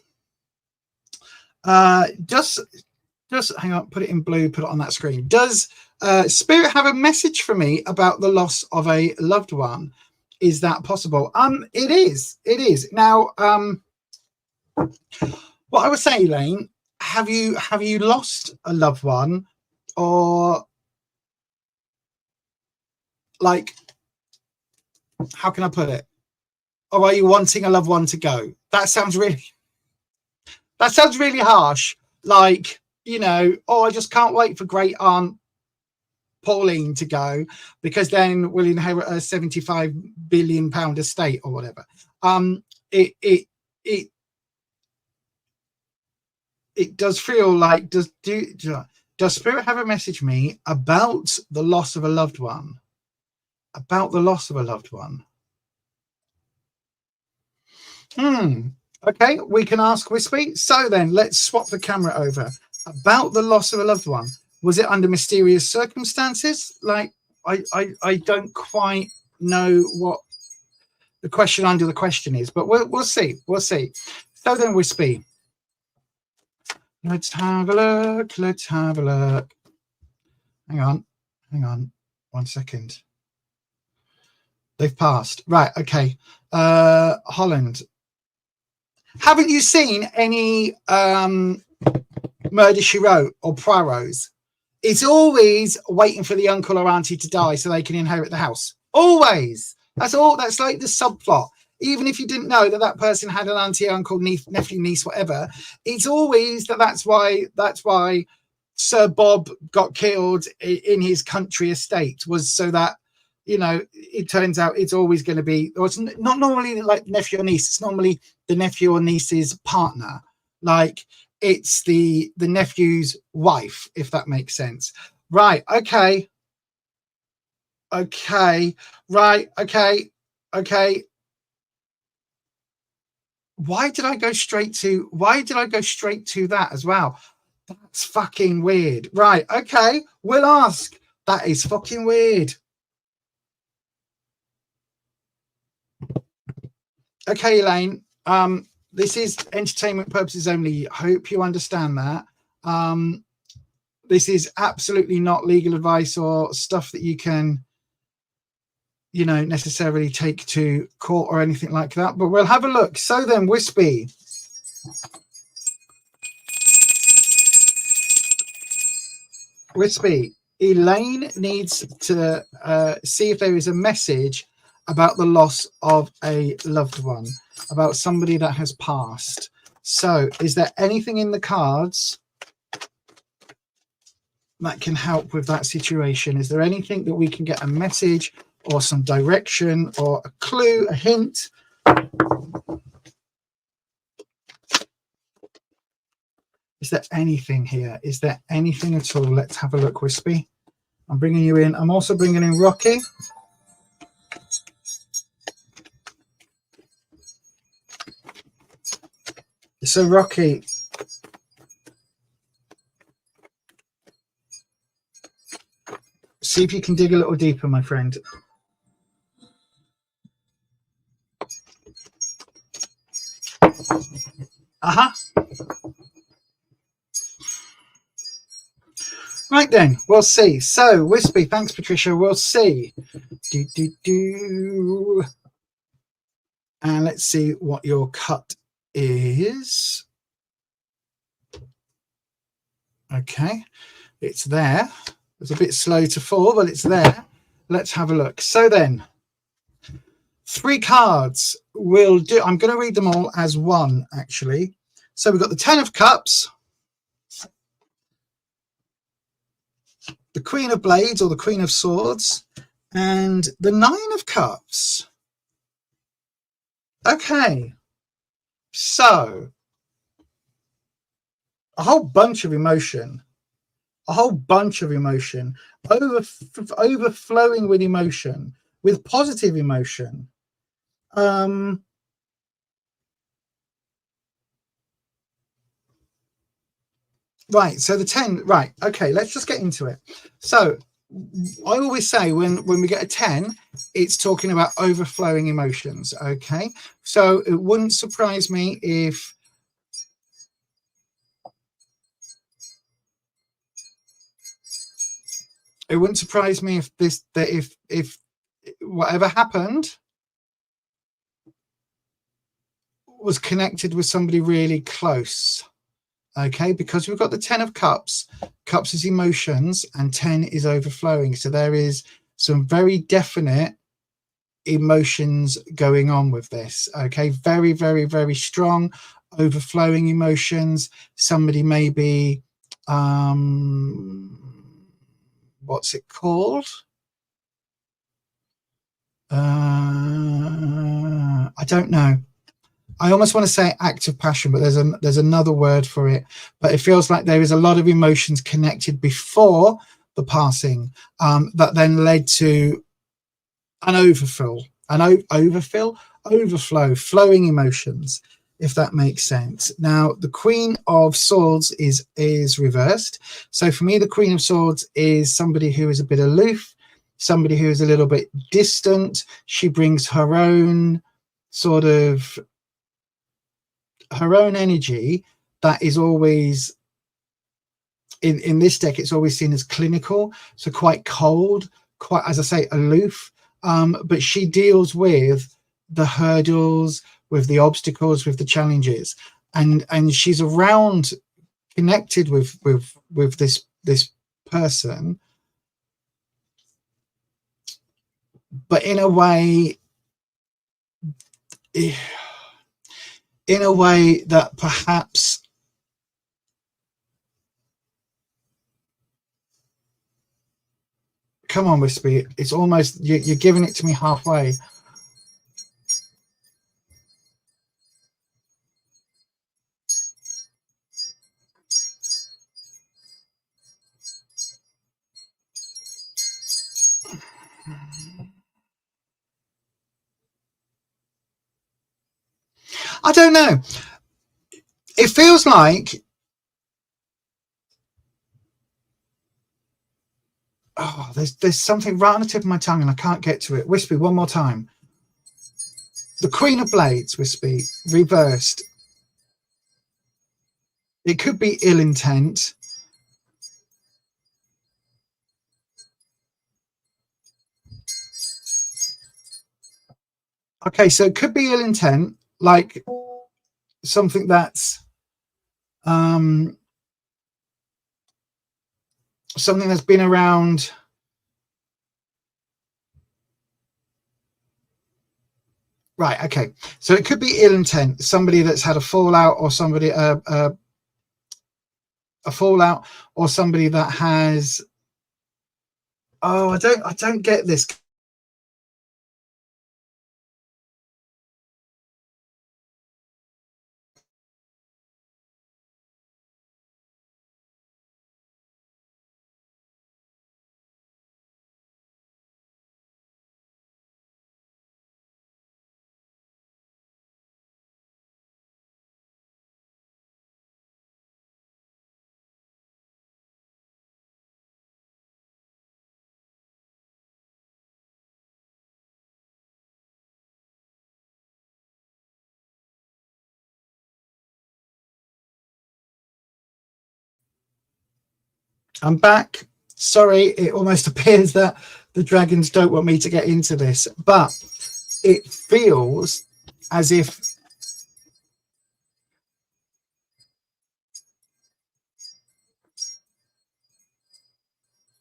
[SPEAKER 1] Just hang on, put it in blue, put it on that screen. Does Spirit have a message for me about the loss of a loved one? Is that possible? It is. Now, what I would say, Elaine, have you lost a loved one, or like, how can I put it? Or are you wanting a loved one to go? That sounds really harsh. Like, you know, oh, I just can't wait for great aunt Pauline to go, because then we'll inherit a 75 billion pound estate or whatever. It does feel like, does Spirit have a message for me about the loss of a loved one? About the loss of a loved one. Okay, we can ask Wispy. So then let's swap the camera over. About the loss of a loved one. Was it under mysterious circumstances? Like, I don't quite know what the question under the question is, but we'll see. We'll see. So then, Wispy. Let's have a look. Let's have a look. Hang on. 1 second. They've passed. Right, okay. Holland. Haven't you seen any Murder, She Wrote or Poirot's? It's always waiting for the uncle or auntie to die so they can inherit the house. Always. That's all. That's like the subplot. Even if you didn't know that person had an auntie, uncle, niece, nephew, niece, whatever, it's always that's why Sir Bob got killed in his country estate, was so that, you know, it turns out it's always going to be, or it's not normally like nephew or niece, it's normally the nephew or niece's partner. Like, it's the nephew's wife, if that makes sense. Right, okay. Right, okay. Why did I go straight to that as well? That's fucking weird. Right, okay, we'll ask. That is fucking weird. Okay, Elaine, this is entertainment purposes only. Hope you understand that. This is absolutely not legal advice or stuff that you can, you know, necessarily take to court or anything like that, but we'll have a look. So then, Wispy. Elaine needs to see if there is a message about the loss of a loved one, about somebody that has passed. So is there anything in the cards that can help with that situation? Is there anything that we can get a message or some direction or a clue, a hint? Is there anything here? Is there anything at all? Let's have a look, Wispy. I'm bringing you in. I'm also bringing in Rocky. So Rocky, see if you can dig a little deeper, my friend. Right then, we'll see. So Wispy, thanks Patricia, we'll see. And let's see what your cut is. Okay, it's there. It's a bit slow to fall, but it's there. Let's have a look. So then, 3 cards will do. I'm going to read them all as one, actually. So we've got the 10 of Cups, the Queen of Blades or the Queen of Swords, and the 9 of Cups. Okay, so a whole bunch of emotion, overflowing with emotion, with positive emotion. Right, so the 10, right, okay, let's just get into it. So I always say when we get a 10, it's talking about overflowing emotions. Okay, so it wouldn't surprise me if if whatever happened was connected with somebody really close. Okay, because we've got the 10 of Cups. Cups is emotions and 10 is overflowing. So there is some very definite emotions going on with this. Okay, very, very, very strong overflowing emotions. Somebody may be, what's it called? I don't know. I almost want to say act of passion, but there's another word for it. But it feels like there is a lot of emotions connected before the passing that then led to an overflow, flowing emotions, if that makes sense. Now, the Queen of Swords is reversed. So for me, the Queen of Swords is somebody who is a bit aloof, somebody who is a little bit distant. She brings her own sort of energy that is always in this deck. It's always seen as clinical, so quite cold, quite, as I say, aloof, but she deals with the hurdles, with the obstacles, with the challenges, and she's around, connected with this person, but in a way that perhaps come on, Wispy, it's almost you're giving it to me halfway. I don't know. It feels like, oh, there's something right on the tip of my tongue and I can't get to it. Wispy, one more time. The Queen of Blades, Wispy, reversed. It could be ill intent. Okay, so it could be ill intent, like something that's something that's been around. Right, okay. So it could be ill intent, somebody that's had a fallout, or somebody a fallout, or somebody that has, oh, I don't get this. I'm back. Sorry, it almost appears that the dragons don't want me to get into this, but it feels as if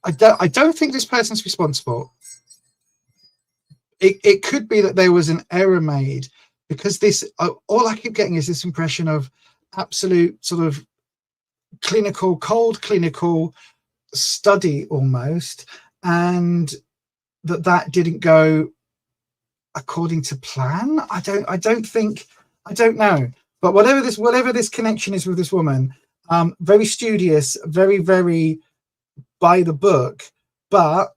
[SPEAKER 1] I don't think this person's responsible. It could be that there was an error made, because this all I keep getting is this impression of absolute sort of cold clinical study almost, and that didn't go according to plan. I don't know, but whatever this connection is with this woman, very studious, very by the book, but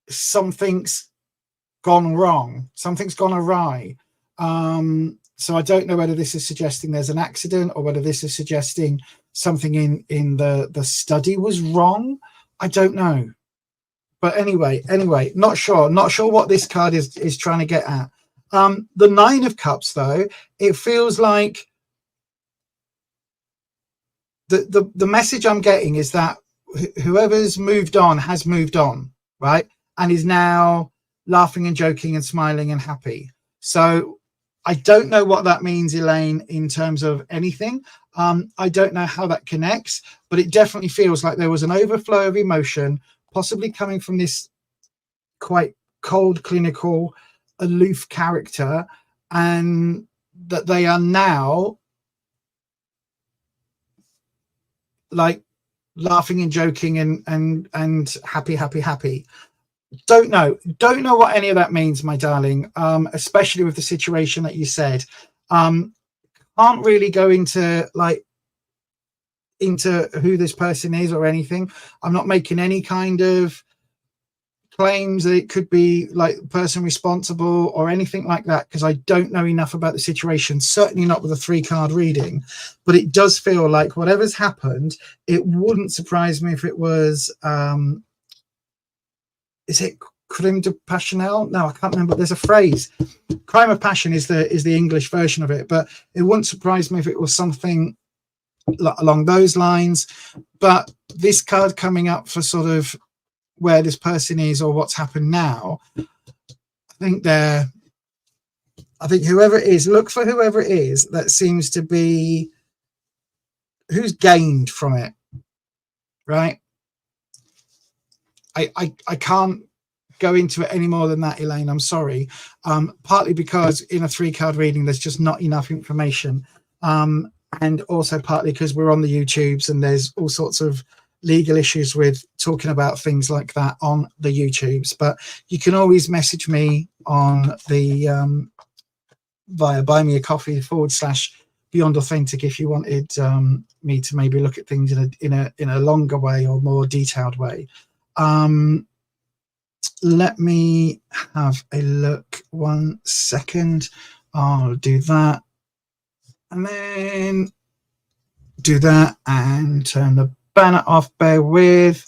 [SPEAKER 1] something's gone wrong, something's gone awry. So I don't know whether this is suggesting there's an accident, or whether this is suggesting something in the study was wrong. I don't know. But anyway, not sure what this card is trying to get at. The Nine of Cups, though, it feels like the message I'm getting is that whoever's moved on has moved on, right? And is now laughing and joking and smiling and happy. So I don't know what that means, Elaine, in terms of anything. I don't know how that connects, but it definitely feels like there was an overflow of emotion, possibly coming from this quite cold, clinical, aloof character, and that they are now like laughing and joking and happy. Don't know what any of that means, my darling, especially with the situation that you said. Can't really go into who this person is or anything. I'm not making any kind of claims that it could be like the person responsible or anything like that, because I don't know enough about the situation, certainly not with a 3-card reading. But it does feel like whatever's happened, it wouldn't surprise me if it was is it crime de passionnel? No, I can't remember. There's a phrase. Crime of passion is the English version of it, but it wouldn't surprise me if it was something along those lines. But this card coming up for sort of where this person is or what's happened now, I think whoever it is, look for whoever it is that seems to be who's gained from it, right? I can't go into it any more than that, Elaine. I'm sorry. Partly because in a 3-card reading, there's just not enough information. And also partly because we're on the YouTubes and there's all sorts of legal issues with talking about things like that on the YouTubes. But you can always message me on the via buy me a coffee /Beyond Authentic if you wanted me to maybe look at things in a longer way or more detailed way. Let me have a look 1 second. I'll do that and then do that and turn the banner off. Bear with.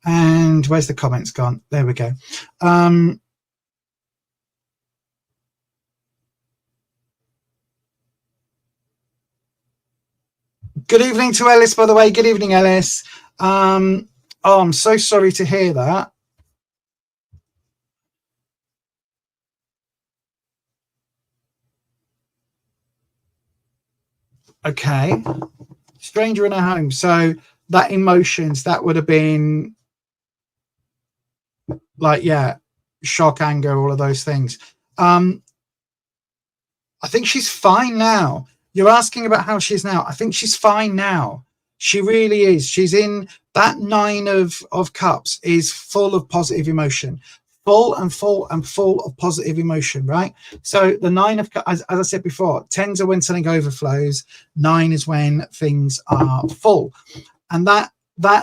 [SPEAKER 1] And where's the comments gone? There we go. Good evening to Ellis, by the way. Good evening, Ellis. Oh, I'm so sorry to hear that. Okay. Stranger in a home. So that emotions, that would have been like, yeah, shock, anger, all of those things. I think she's fine now. You're asking about how she is now. I think she's fine now. She really is. She's in that 9 of Cups is full of positive emotion. Full of positive emotion, right? So the 9 of Cups, as I said before, 10s are when something overflows. 9 is when things are full. And that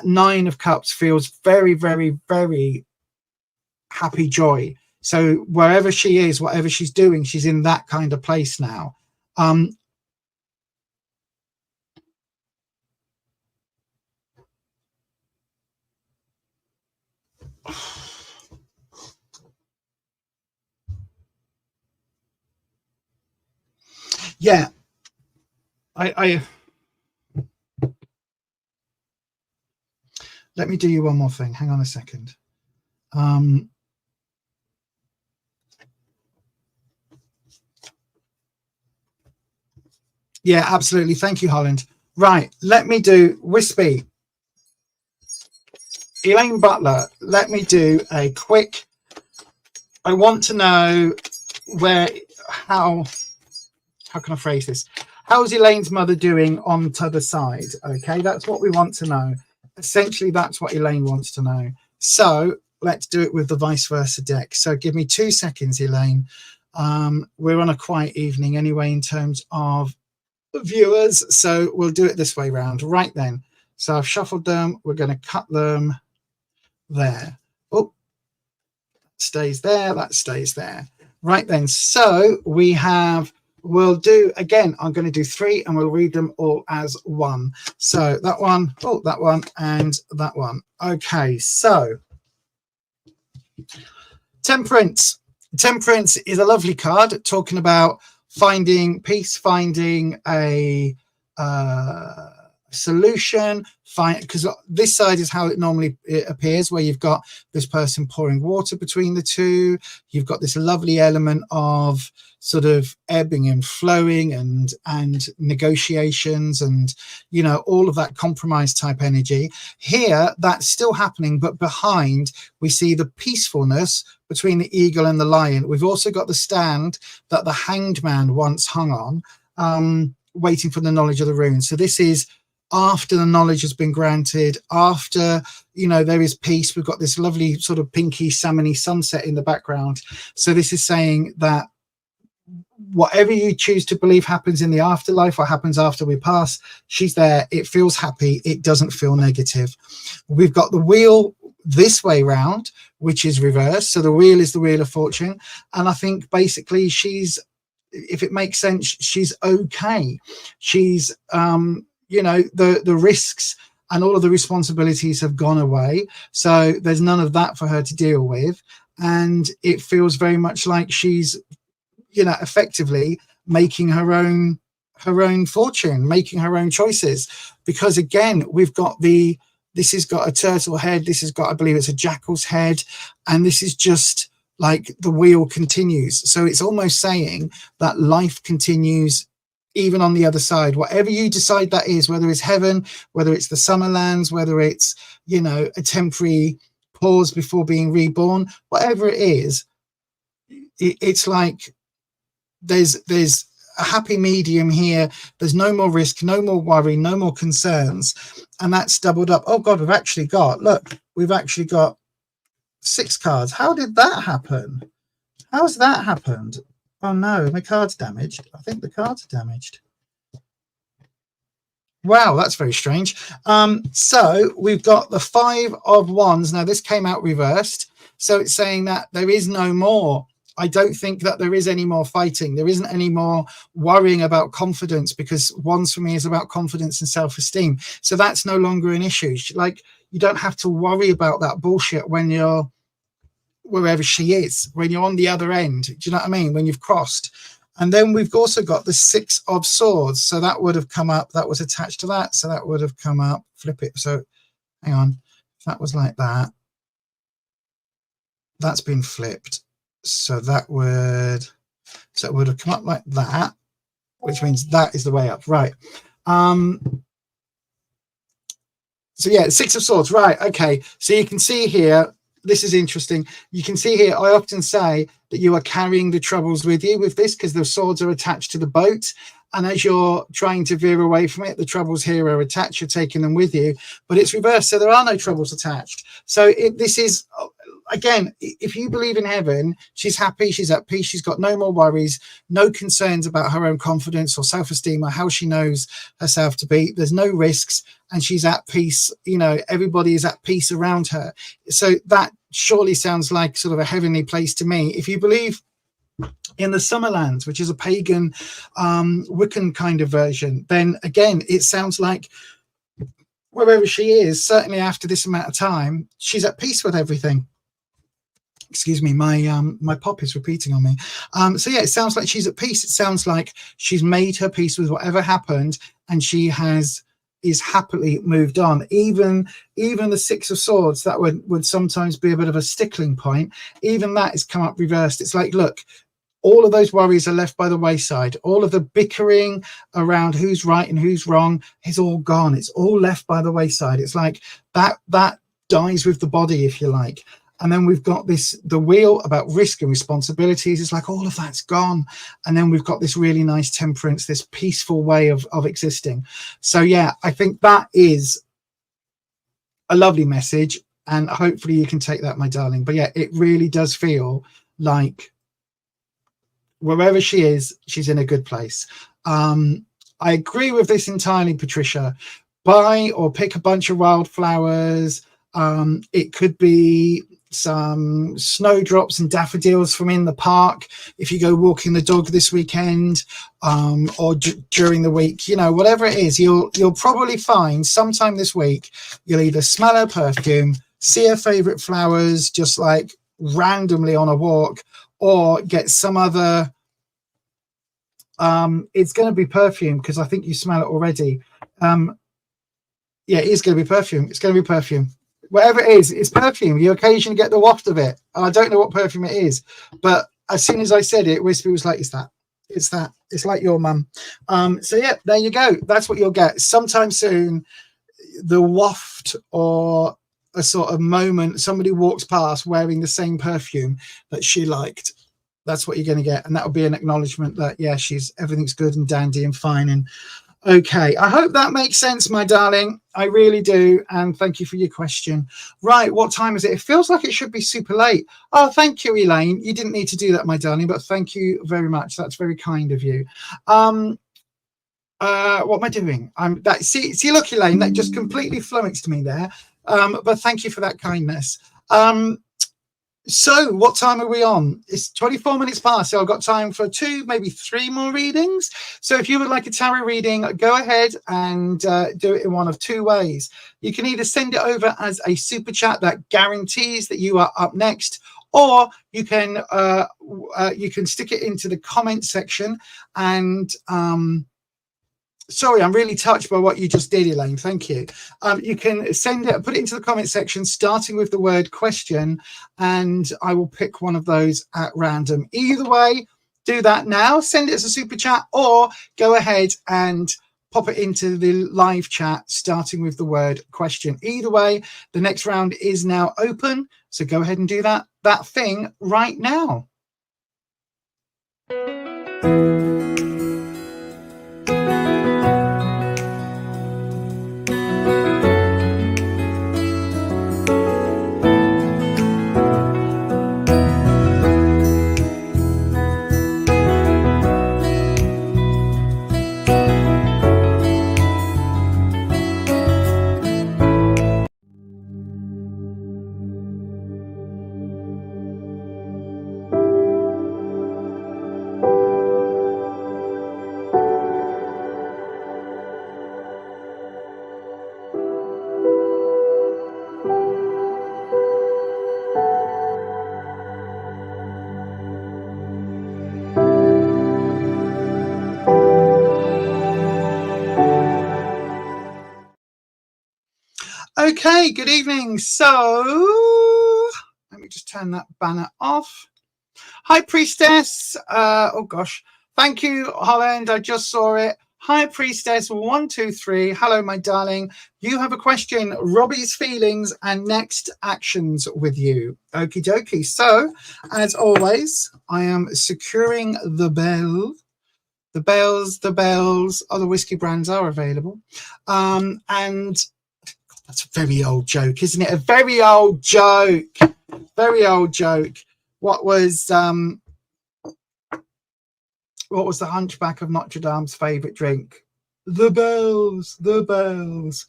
[SPEAKER 1] 9 of Cups feels very, very, very happy joy. So wherever she is, whatever she's doing, she's in that kind of place now. Yeah, I let me do you one more thing. Hang on a second. Yeah, absolutely. Thank you, Holland. Right, let me do Wispy. Elaine Butler, let me do a quick, I want to know how can I phrase this? How's Elaine's mother doing on t'other side? Okay, that's what we want to know. Essentially, that's what Elaine wants to know. So let's do it with the vice versa deck. So give me 2 seconds, Elaine. We're on a quiet evening anyway in terms of viewers, so we'll do it this way round. Right then, so I've shuffled them. We're going to cut them there. Oh, stays there. That stays there. Right then, so we have, we'll do again, I'm going to do 3 and we'll read them all as one. So that one, oh, that one, and that one. Okay, so Temperance. Temperance is a lovely card talking about finding peace, finding a solution, because this side is how it normally appears, where you've got this person pouring water between the two. You've got this lovely element of sort of ebbing and flowing and negotiations and, you know, all of that compromise type energy. Here, that's still happening, but behind we see the peacefulness between the eagle and the lion. We've also got the stand that the hanged man once hung on, waiting for the knowledge of the runes. So this is after the knowledge has been granted, after, you know, there is peace. We've got this lovely sort of pinky salmony sunset in the background. So this is saying that whatever you choose to believe happens in the afterlife or happens after we pass, she's there. It feels happy. It doesn't feel negative. We've got the wheel this way round, which is reversed. So the wheel is the wheel of fortune. And I think basically she's, if it makes sense, she's okay. She's, you know, the risks and all of the responsibilities have gone away. So there's none of that for her to deal with. And it feels very much like she's, you know, effectively making her own fortune, making her own choices. Because again, we've got this has got a turtle head. This has got, I believe it's a jackal's head. And this is just like the wheel continues. So it's almost saying that life continues even on the other side, whatever you decide that is, whether it's heaven, whether it's the Summerlands, whether it's, you know, a temporary pause before being reborn, whatever it is, it's like there's a happy medium here. There's no more risk, no more worry, no more concerns. And that's doubled up. Oh God, we've actually got 6 cards. How did that happen? How's that happened? Oh no, my card's damaged. I think the cards are damaged. Wow, that's very strange. So we've got the 5 of Wands. Now this came out reversed. So it's saying that there is no more. I don't think that there is any more fighting. There isn't any more worrying about confidence, because Wands for me is about confidence and self-esteem. So that's no longer an issue. Like, you don't have to worry about that bullshit when you're wherever she is, when you're on the other end. Do you know what I mean? When you've crossed. And then we've also got the 6 of Swords. So that would have come up. That was attached to that. So that would have come up. Flip it. So hang on. If that was like that, that's been flipped. So that would have come up like that, which means that is the way up. Right. So yeah, 6 of Swords. Right. Okay. So you can see here, this is interesting. You can see here, I often say that you are carrying the troubles with you with this, because the swords are attached to the boat. And as you're trying to veer away from it, the troubles here are attached. You're taking them with you, but it's reversed. So there are no troubles attached. So this is, again, if you believe in heaven, she's happy, she's at peace, she's got no more worries, no concerns about her own confidence or self-esteem or how she knows herself to be. There's no risks, and she's at peace. You know, everybody is at peace around her. So that surely sounds like sort of a heavenly place to me. If you believe in the Summerlands, which is a pagan Wiccan kind of version, then again, it sounds like wherever she is, certainly after this amount of time, she's at peace with everything. Excuse me, my pop is repeating on me. So yeah, it sounds like she's at peace. It sounds like she's made her peace with whatever happened, and she has is happily moved on. Even the Six of Swords, that would sometimes be a bit of a stickling point, even that has come up reversed. It's like, look, all of those worries are left by the wayside. All of the bickering around who's right and who's wrong is all gone. It's all left by the wayside. It's like that dies with the body, if you like. And then we've got the wheel about risk and responsibilities. It's like all of that's gone. And then we've got this really nice temperance, this peaceful way of existing. So yeah, I think that is a lovely message. And hopefully you can take that, my darling. But yeah, it really does feel like wherever she is, she's in a good place. I agree with this entirely, Patricia. Buy or pick a bunch of wildflowers. It could be some snowdrops and daffodils from in the park if you go walking the dog this weekend, or during the week, you know, whatever it is, you'll probably find sometime this week you'll either smell her perfume, see her favorite flowers just like randomly on a walk, or get some other it's going to be perfume, because I think you smell it already. Yeah, it is going to be perfume. It's going to be perfume. Whatever it is, it's perfume. You occasionally get the waft of it. I don't know what perfume it is, but as soon as I said it, Wispy was like, it's that. It's like your mum. So yeah, there you go. That's what you'll get sometime soon. The waft, or a sort of moment, somebody walks past wearing the same perfume that she liked. That's what you're going to get. And that will be an acknowledgement that, yeah, everything's good and dandy and fine and okay. I hope that makes sense, my darling. I really do. And thank you for your question. Right, what time is it? It feels like it should be super late. Oh, thank you, Elaine. You didn't need to do that, my darling, but thank you very much. That's very kind of you. What am I doing? See, look, Elaine, that just completely flummoxed me there. But thank you for that kindness. So what time are we on? It's 24 minutes past, so I've got time for 2, maybe 3 more readings. So if you would like a tarot reading, go ahead and do it in one of 2 ways. You can either send it over as a super chat that guarantees that you are up next, or you can stick it into the comment section. And sorry, I'm really touched by what you just did, Elaine. Thank you. You can send it, put it into the comment section, starting with the word question, and I will pick one of those at random. Either way, do that now. Send it as a super chat, or go ahead and pop it into the live chat, starting with the word question. Either way, the next round is now open. So go ahead and do that thing right now. Okay, good evening. So let me just turn that banner off. Hi, Priestess. Oh gosh, thank you, Holland. I just saw it. Hi, Priestess 123. Hello, my darling. You have a question, Robbie's feelings and next actions with you. Okie dokie. So as always, I am securing the bell. The bells, other whiskey brands are available. And that's a very old joke, isn't it? A very old joke. Very old joke. What was the Hunchback of Notre Dame's favourite drink? The bells. The bells.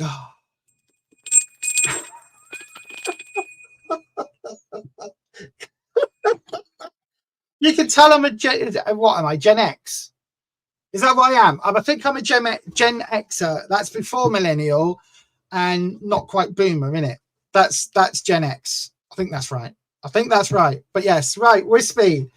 [SPEAKER 1] Oh. You can tell I'm what am I? Gen X. Is that what I am? I think I'm a Gen Xer. That's before millennial and not quite boomer, innit? That's Gen X. I think that's right. But yes, right, Wispy.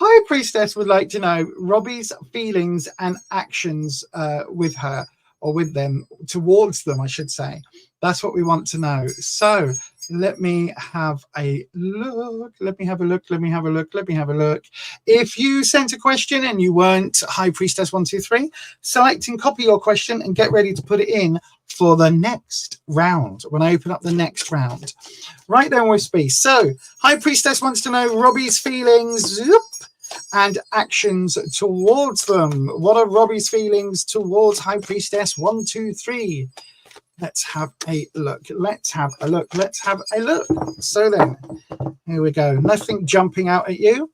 [SPEAKER 1] High Priestess would like to know Robbie's feelings and actions with her, or with them, towards them, I should say. That's what we want to know. So let me have a look. Let me have a look. Let me have a look. Let me have a look. If you sent a question and you weren't High Priestess 123, select and copy your question and get ready to put it in for the next round, when I open up the next round. Right then, Wispy. So High Priestess wants to know Robbie's feelings and actions towards them. What are Robbie's feelings towards High Priestess 123? Let's have a look. Let's have a look. Let's have a look. So then, here we go. Nothing jumping out at you.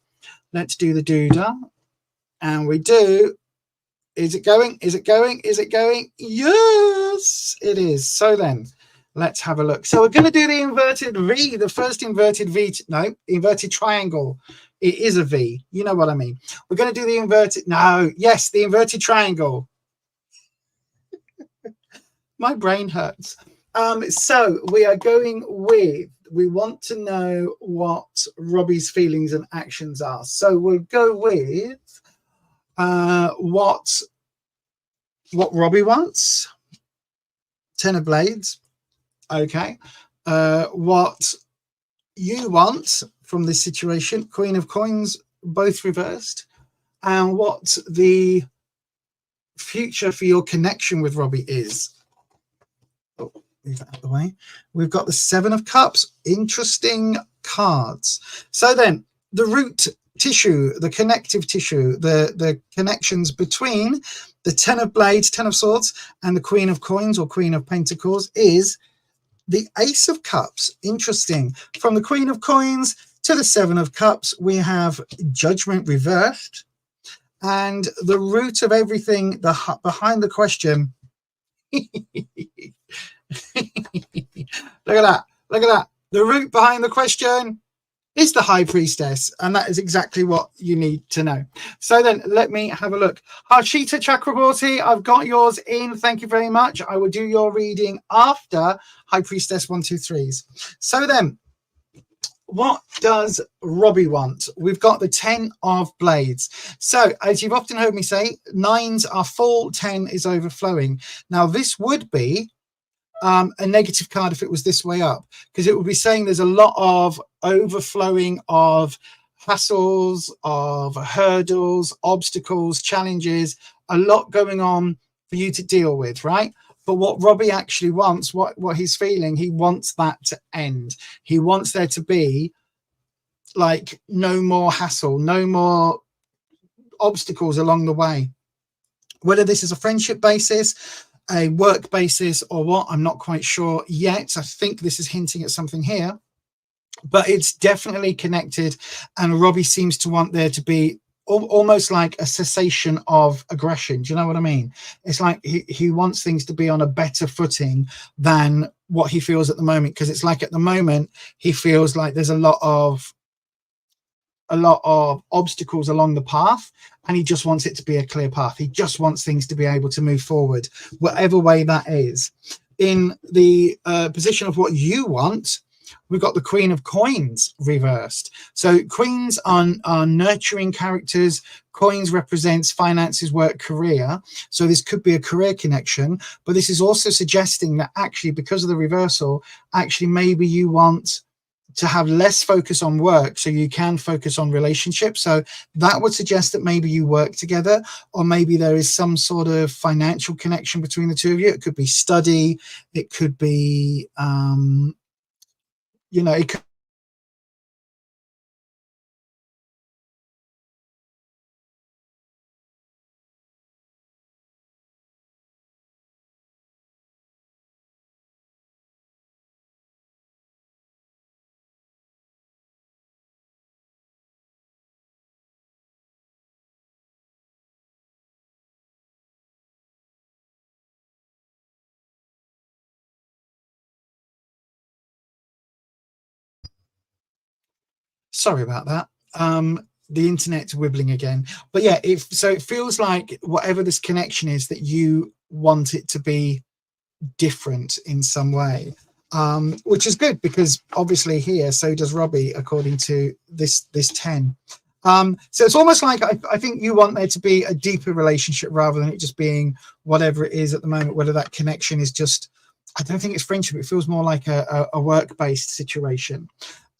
[SPEAKER 1] Let's do the doodah. And we do. Is it going? Is it going? Is it going? Yes, it is. So then, let's have a look. So we're going to do the inverted V, the first inverted V. No, inverted triangle. It is a V. You know what I mean. We're going to do the inverted. No, yes, the inverted triangle. My brain hurts. So we are going with, we want to know what Robbie's feelings and actions are. So we'll go with what Robbie wants. 10 of Blades. Okay. What you want from this situation. Queen of Coins, both reversed. And what the future for your connection with Robbie is. Oh, move that out of the way. We've got the 7 of Cups. Interesting cards. So then, the root tissue, the connective tissue, the connections between the 10 of Blades, 10 of Swords, and the Queen of Coins or Queen of Pentacles is the Ace of Cups. Interesting. From the Queen of Coins to the 7 of Cups, we have Judgment reversed. And the root of everything, behind the question. Look at that. Look at that. The root behind the question is the High Priestess. And that is exactly what you need to know. So then let me have a look. Harshita Chakraborty, I've got yours in. Thank you very much. I will do your reading after High Priestess 123's. So then, what does Robbie want? We've got the 10 of Blades. So as you've often heard me say, 9s are full, 10 is overflowing. Now this would be a negative card if it was this way up, because it would be saying there's a lot of overflowing of hassles, of hurdles, obstacles, challenges, a lot going on for you to deal with, right? But what Robbie actually wants, what he's feeling, he wants that to end. He wants there to be like no more hassle, no more obstacles along the way. Whether this is a friendship basis, a work basis, or what, I'm not quite sure yet. I think this is hinting at something here, but it's definitely connected. And Robbie seems to want there to be almost like a cessation of aggression. Do you know what I mean? It's like he wants things to be on a better footing than what he feels at the moment, because it's like at the moment he feels like there's a lot of obstacles along the path, and he just wants it to be a clear path. He just wants things to be able to move forward, whatever way that is. In the position of what you want, we've got the Queen of Coins reversed. So queens are nurturing characters. Coins represents finances, work, career. So this could be a career connection, but this is also suggesting that actually, because of the reversal, actually maybe you want to have less focus on work so you can focus on relationships. So that would suggest that maybe you work together, or maybe there is some sort of financial connection between the two of you. It could be study. It could be, you know, it could. Sorry about that. The internet's wibbling again. But yeah, so it feels like whatever this connection is, that you want it to be different in some way, which is good, because obviously here, so does Robbie, according to this 10. So it's almost like I think you want there to be a deeper relationship rather than it just being whatever it is at the moment, whether that connection is just, I don't think it's friendship. It feels more like a work-based situation.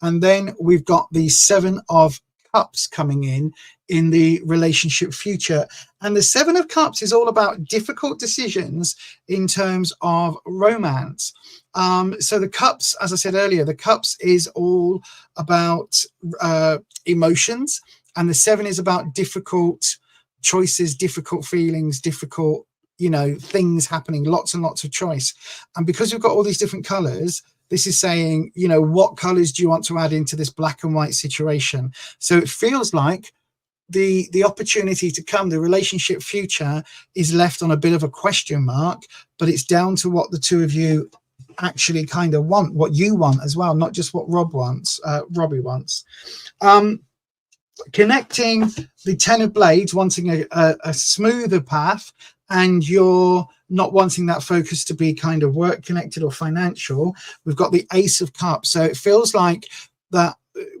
[SPEAKER 1] And then we've got the 7 of Cups coming in the relationship future. And the 7 of Cups is all about difficult decisions in terms of romance. So the Cups, as I said earlier, the Cups is all about emotions, and the 7 is about difficult choices, difficult feelings, difficult, you know, things happening, lots and lots of choice. And because we've got all these different colors, this is saying, you know, what colors do you want to add into this black and white situation? So it feels like the opportunity to come, the relationship future, is left on a bit of a question mark, but it's down to what the two of you actually kind of want, what you want as well, not just what Robbie wants. Connecting the 10 of Blades, wanting a smoother path, and you're not wanting that focus to be kind of work connected or financial. We've got the Ace of Cups. So it feels like that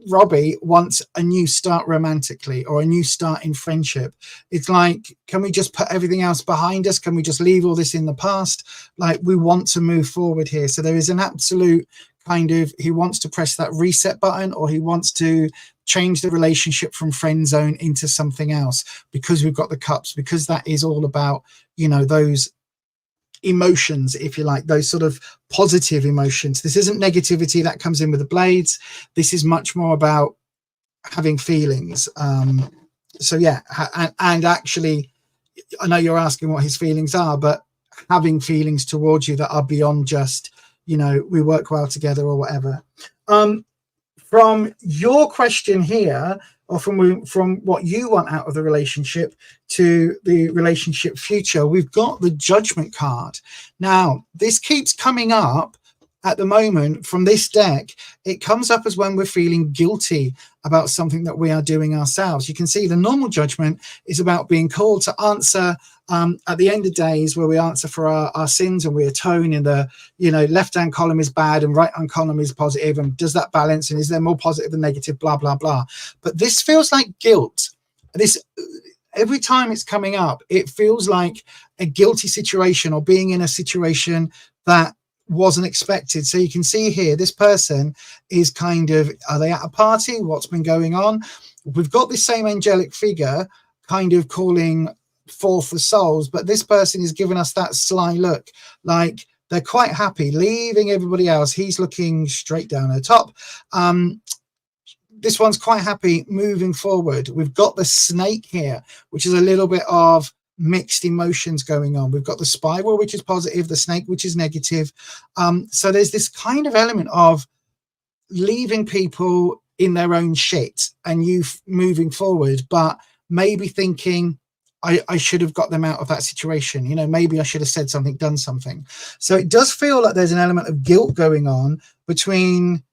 [SPEAKER 1] Robbie wants a new start romantically, or a new start in friendship. It's like, can we just put everything else behind us? Can we just leave all this in the past? Like, we want to move forward here. So there is an absolute kind of, he wants to press that reset button, or he wants to change the relationship from friend zone into something else, because we've got the Cups, because that is all about, you know, those emotions, if you like, those sort of positive emotions. This isn't negativity that comes in with the Blades. This is much more about having feelings. So yeah, and actually, I know you're asking what his feelings are, but having feelings towards you that are beyond just, you know, we work well together or whatever. From your question here, or from what you want out of the relationship to the relationship future, we've got the Judgment card. Now, this keeps coming up at the moment from this deck. It comes up as when we're feeling guilty about something that we are doing ourselves. You can see the normal Judgment is about being called to answer at the end of days, where we answer for our sins and we atone. In the, you know, left-hand column is bad and right-hand column is positive, and does that balance, and is there more positive than negative, blah blah blah. But this feels like guilt. This, every time it's coming up, it feels like a guilty situation, or being in a situation that wasn't expected. So you can see here, this person is kind of, are they at a party? What's been going on? We've got this same angelic figure kind of calling forth the souls, but this person is giving us that sly look, like they're quite happy leaving everybody else. He's looking straight down her top. This one's quite happy moving forward. We've got the Snake here, which is a little bit of mixed emotions going on. We've got the Spiral, which is positive, the Snake, which is negative. So there's this kind of element of leaving people in their own shit and you moving forward, but maybe thinking, I should have got them out of that situation. You know, maybe I should have said something, done something. So it does feel like there's an element of guilt going on between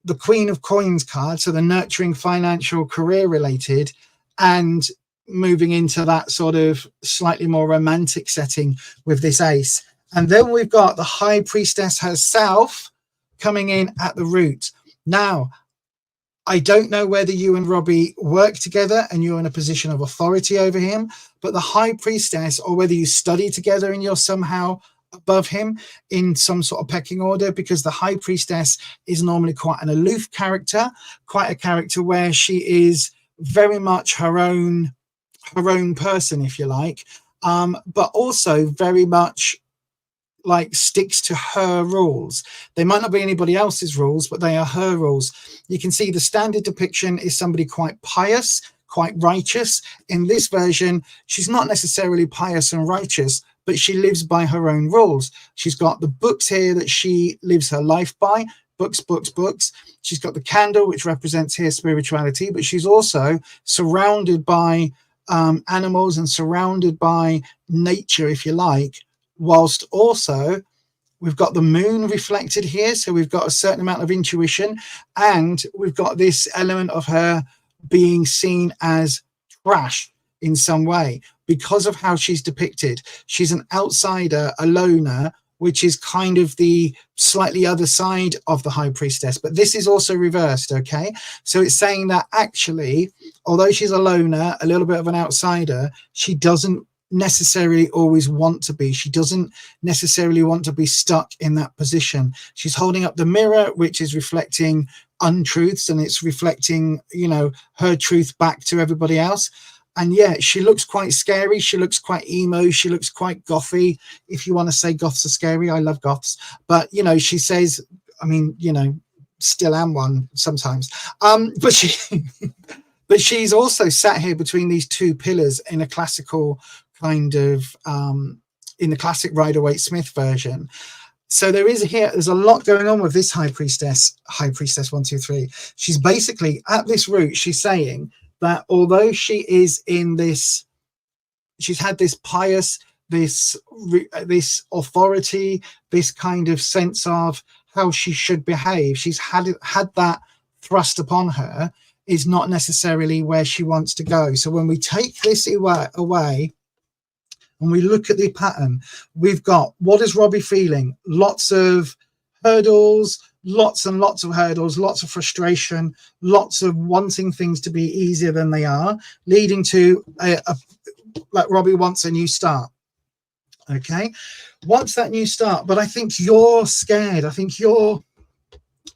[SPEAKER 1] the Queen of Coins card, so the nurturing, financial, career related, and moving into that sort of slightly more romantic setting with this Ace. And then we've got the High Priestess herself coming in at the root. Now, I don't know whether you and Robbie work together and you're in a position of authority over him, but the High Priestess, or whether you study together and you're somehow above him in some sort of pecking order, because the High Priestess is normally quite an aloof character, quite a character where she is very much her own person, if you like, but also very much like sticks to her rules. They might not be anybody else's rules, but they are her rules. You can see the standard depiction is somebody quite pious, quite righteous. In this version, she's not necessarily pious and righteous, but she lives by her own rules. She's got the books here that she lives her life by. Books, books, books. She's got the candle, which represents here spirituality, but she's also surrounded by animals and surrounded by nature, if you like, whilst also we've got the moon reflected here. So we've got a certain amount of intuition, and we've got this element of her being seen as trash in some way because of how she's depicted. She's an outsider, a loner, which is kind of the slightly other side of the High Priestess, but this is also reversed, okay? So it's saying that actually, although she's a loner, a little bit of an outsider, she doesn't necessarily always want to be. She doesn't necessarily want to be stuck in that position. She's holding up the mirror, which is reflecting untruths, and it's reflecting, you know, her truth back to everybody else. And yeah, she looks quite scary. She looks quite emo. She looks quite gothy. If you want to say goths are scary, I love goths. But, you know, she says, I mean, you know, still am one sometimes. But she's also sat here between these two pillars in a classical kind of, in the classic Rider-Waite-Smith version. So there's a lot going on with this High Priestess 123. She's basically at this root. She's saying that although she is in this, she's had this pious, this authority, this kind of sense of how she should behave. She's had that thrust upon her, is not necessarily where she wants to go. So when we take this away and we look at the pattern, we've got, what is Robbie feeling? Lots of hurdles, lots and lots of hurdles, lots of frustration, lots of wanting things to be easier than they are, leading to like Robbie wants a new start. Okay, wants that new start, but I think you're scared. I think you're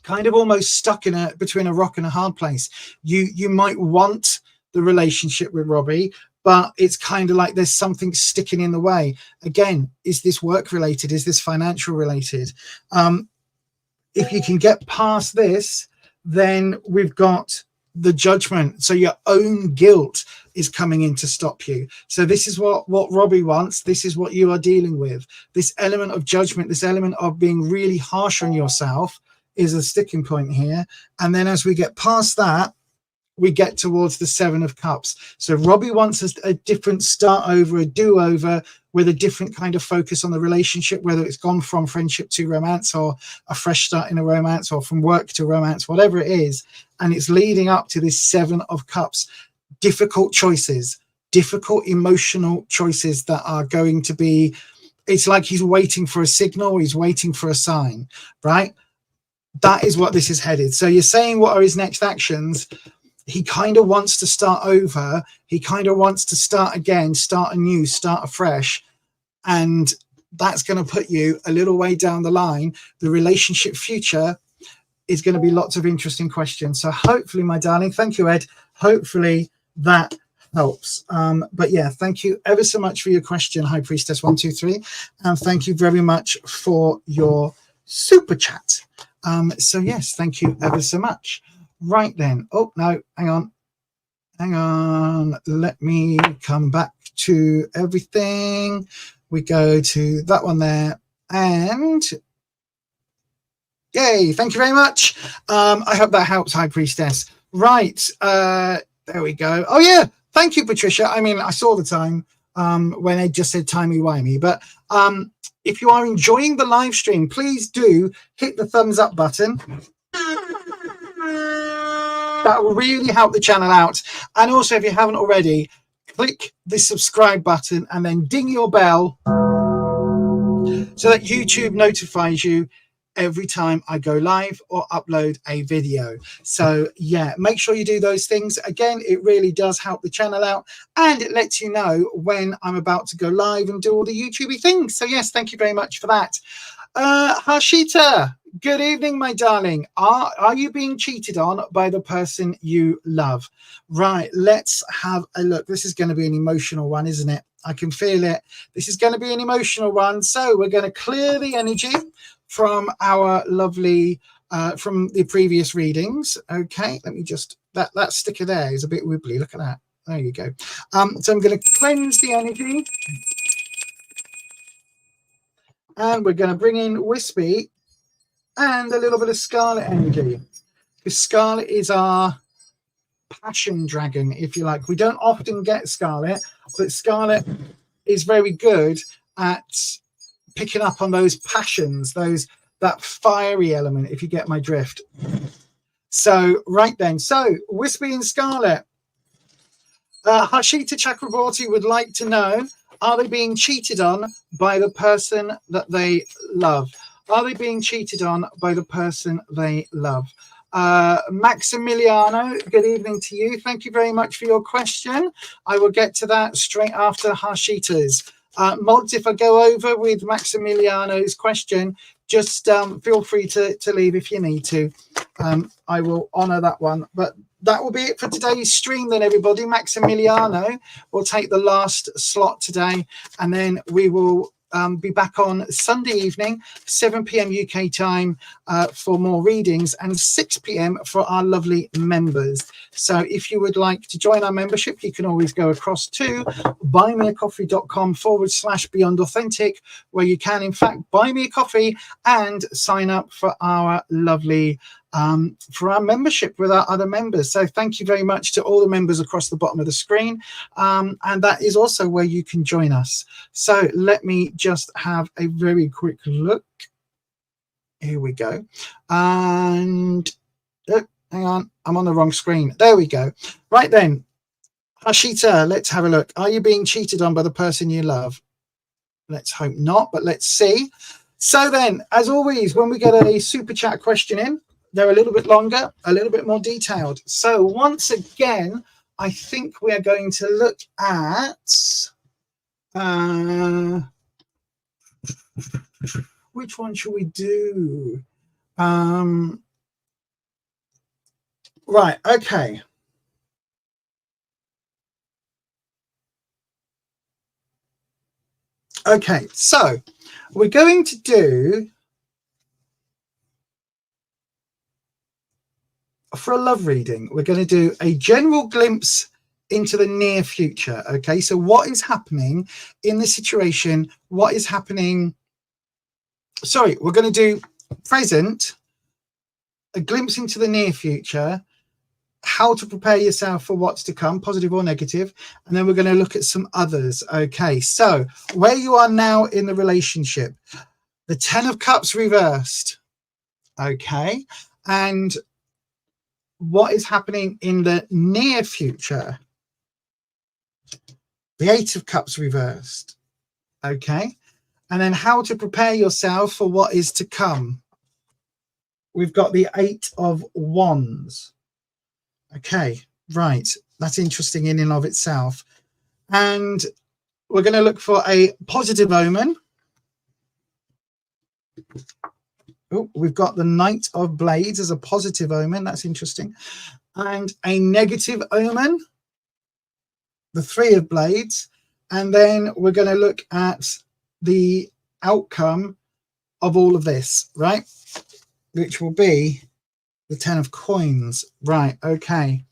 [SPEAKER 1] kind of almost stuck in between a rock and a hard place. You might want the relationship with Robbie, but it's kind of like there's something sticking in the way. Again, is this work related? Is this financial related? If you can get past this, then we've got the judgment. So your own guilt is coming in to stop you. So this is what Robbie wants. This is what you are dealing with. This element of judgment, this element of being really harsh on yourself is a sticking point here. And then as we get past that, we get towards the Seven of Cups. So Robbie wants a different start over, a do-over, with a different kind of focus on the relationship, whether it's gone from friendship to romance, or a fresh start in a romance, or from work to romance, whatever it is. And it's leading up to this Seven of Cups. Difficult choices, difficult emotional choices that are going to be, it's like he's waiting for a signal, he's waiting for a sign, right? That is what this is headed. So you're saying, what are his next actions? He kind of wants to start over. He kind of wants to start again, start anew, start afresh. And that's going to put you a little way down the line. The relationship future is going to be lots of interesting questions. So hopefully, my darling, thank you, Ed. Hopefully that helps. But yeah, thank you ever so much for your question, High Priestess 123. And thank you very much for your super chat. So yes, thank you ever so much. Right then. Oh, no, hang on. Let me come back to everything. We go to that one there. And yay, thank you very much. I hope that helps, High Priestess. Right. There we go. Oh, yeah. Thank you, Patricia. I mean, I saw the time when they just said timey-wimey. But if you are enjoying the live stream, please do hit the thumbs up button. That will really help the channel out. And also, if you haven't already, click the subscribe button and then ding your bell so that YouTube notifies you every time I go live or upload a video. So yeah, make sure you do those things. Again, it really does help the channel out, and it lets you know when I'm about to go live and do all the YouTubey things. So yes, thank you very much for that. Harshita, good evening, my darling. Are you being cheated on by the person you love? Right, let's have a look. This is going to be an emotional one, isn't it? I can feel it. This is going to be an emotional one. So we're going to clear the energy from our lovely, from the previous readings. Okay, let me just, that sticker there is a bit wibbly. Look at that. There you go. So I'm going to cleanse the energy. And we're going to bring in Wispy and a little bit of Scarlet energy. Because Scarlet is our passion dragon, if you like. We don't often get Scarlet, but Scarlet is very good at picking up on those passions, that fiery element, if you get my drift. So, right then. So, Wispy and Scarlet. Harshita Chakraborty would like to know, Are they being cheated on by the person that they love? Are they being cheated on by the person they love? Maximiliano, good evening to you. Thank you very much for your question. I will get to that straight after Harshita's. Mods, if I go over with Maximiliano's question, just feel free to leave if you need to. I will honor that one. But that will be it for today's stream then, everybody. Maximiliano will take the last slot today, and then we will be back on Sunday evening, 7 p.m. UK time for more readings, and 6 p.m. for our lovely members. So if you would like to join our membership, you can always go across to buymeacoffee.com/Beyond Authentic, where you can in fact buy me a coffee and sign up for our lovely for our membership with our other members. So thank you very much to all the members across the bottom of the screen, and that is also where you can join us. So let me just have a very quick look. Here we go. And hang on, I'm on the wrong screen. There we go. Right then, Harshita, let's have a look. Are you being cheated on by the person you love? Let's hope not, but let's see. So then, as always, when we get a super chat question in, they're a little bit longer, a little bit more detailed. So once again, I think we are going to look at which one should we do? Right, okay. Okay, so we're going to do, for a love reading, we're going to do a general glimpse into the near future. Okay, so what is happening in the situation? What is happening? Sorry, we're going to do present, a glimpse into the near future, how to prepare yourself for what's to come, positive or negative, and then we're going to look at some others. Okay, so where you are now in the relationship, the 10 of Cups reversed. Okay, and what is happening in the near future? The 8 of Cups reversed. Okay, and then how to prepare yourself for what is to come. We've got the 8 of Wands. Okay, right. That's interesting in and of itself. And we're going to look for a positive omen. Oh, we've got the Knight of Blades as a positive omen. That's interesting. And a negative omen, the 3 of Blades. And then we're going to look at the outcome of all of this, right? Which will be the 10 of Coins. Right, okay.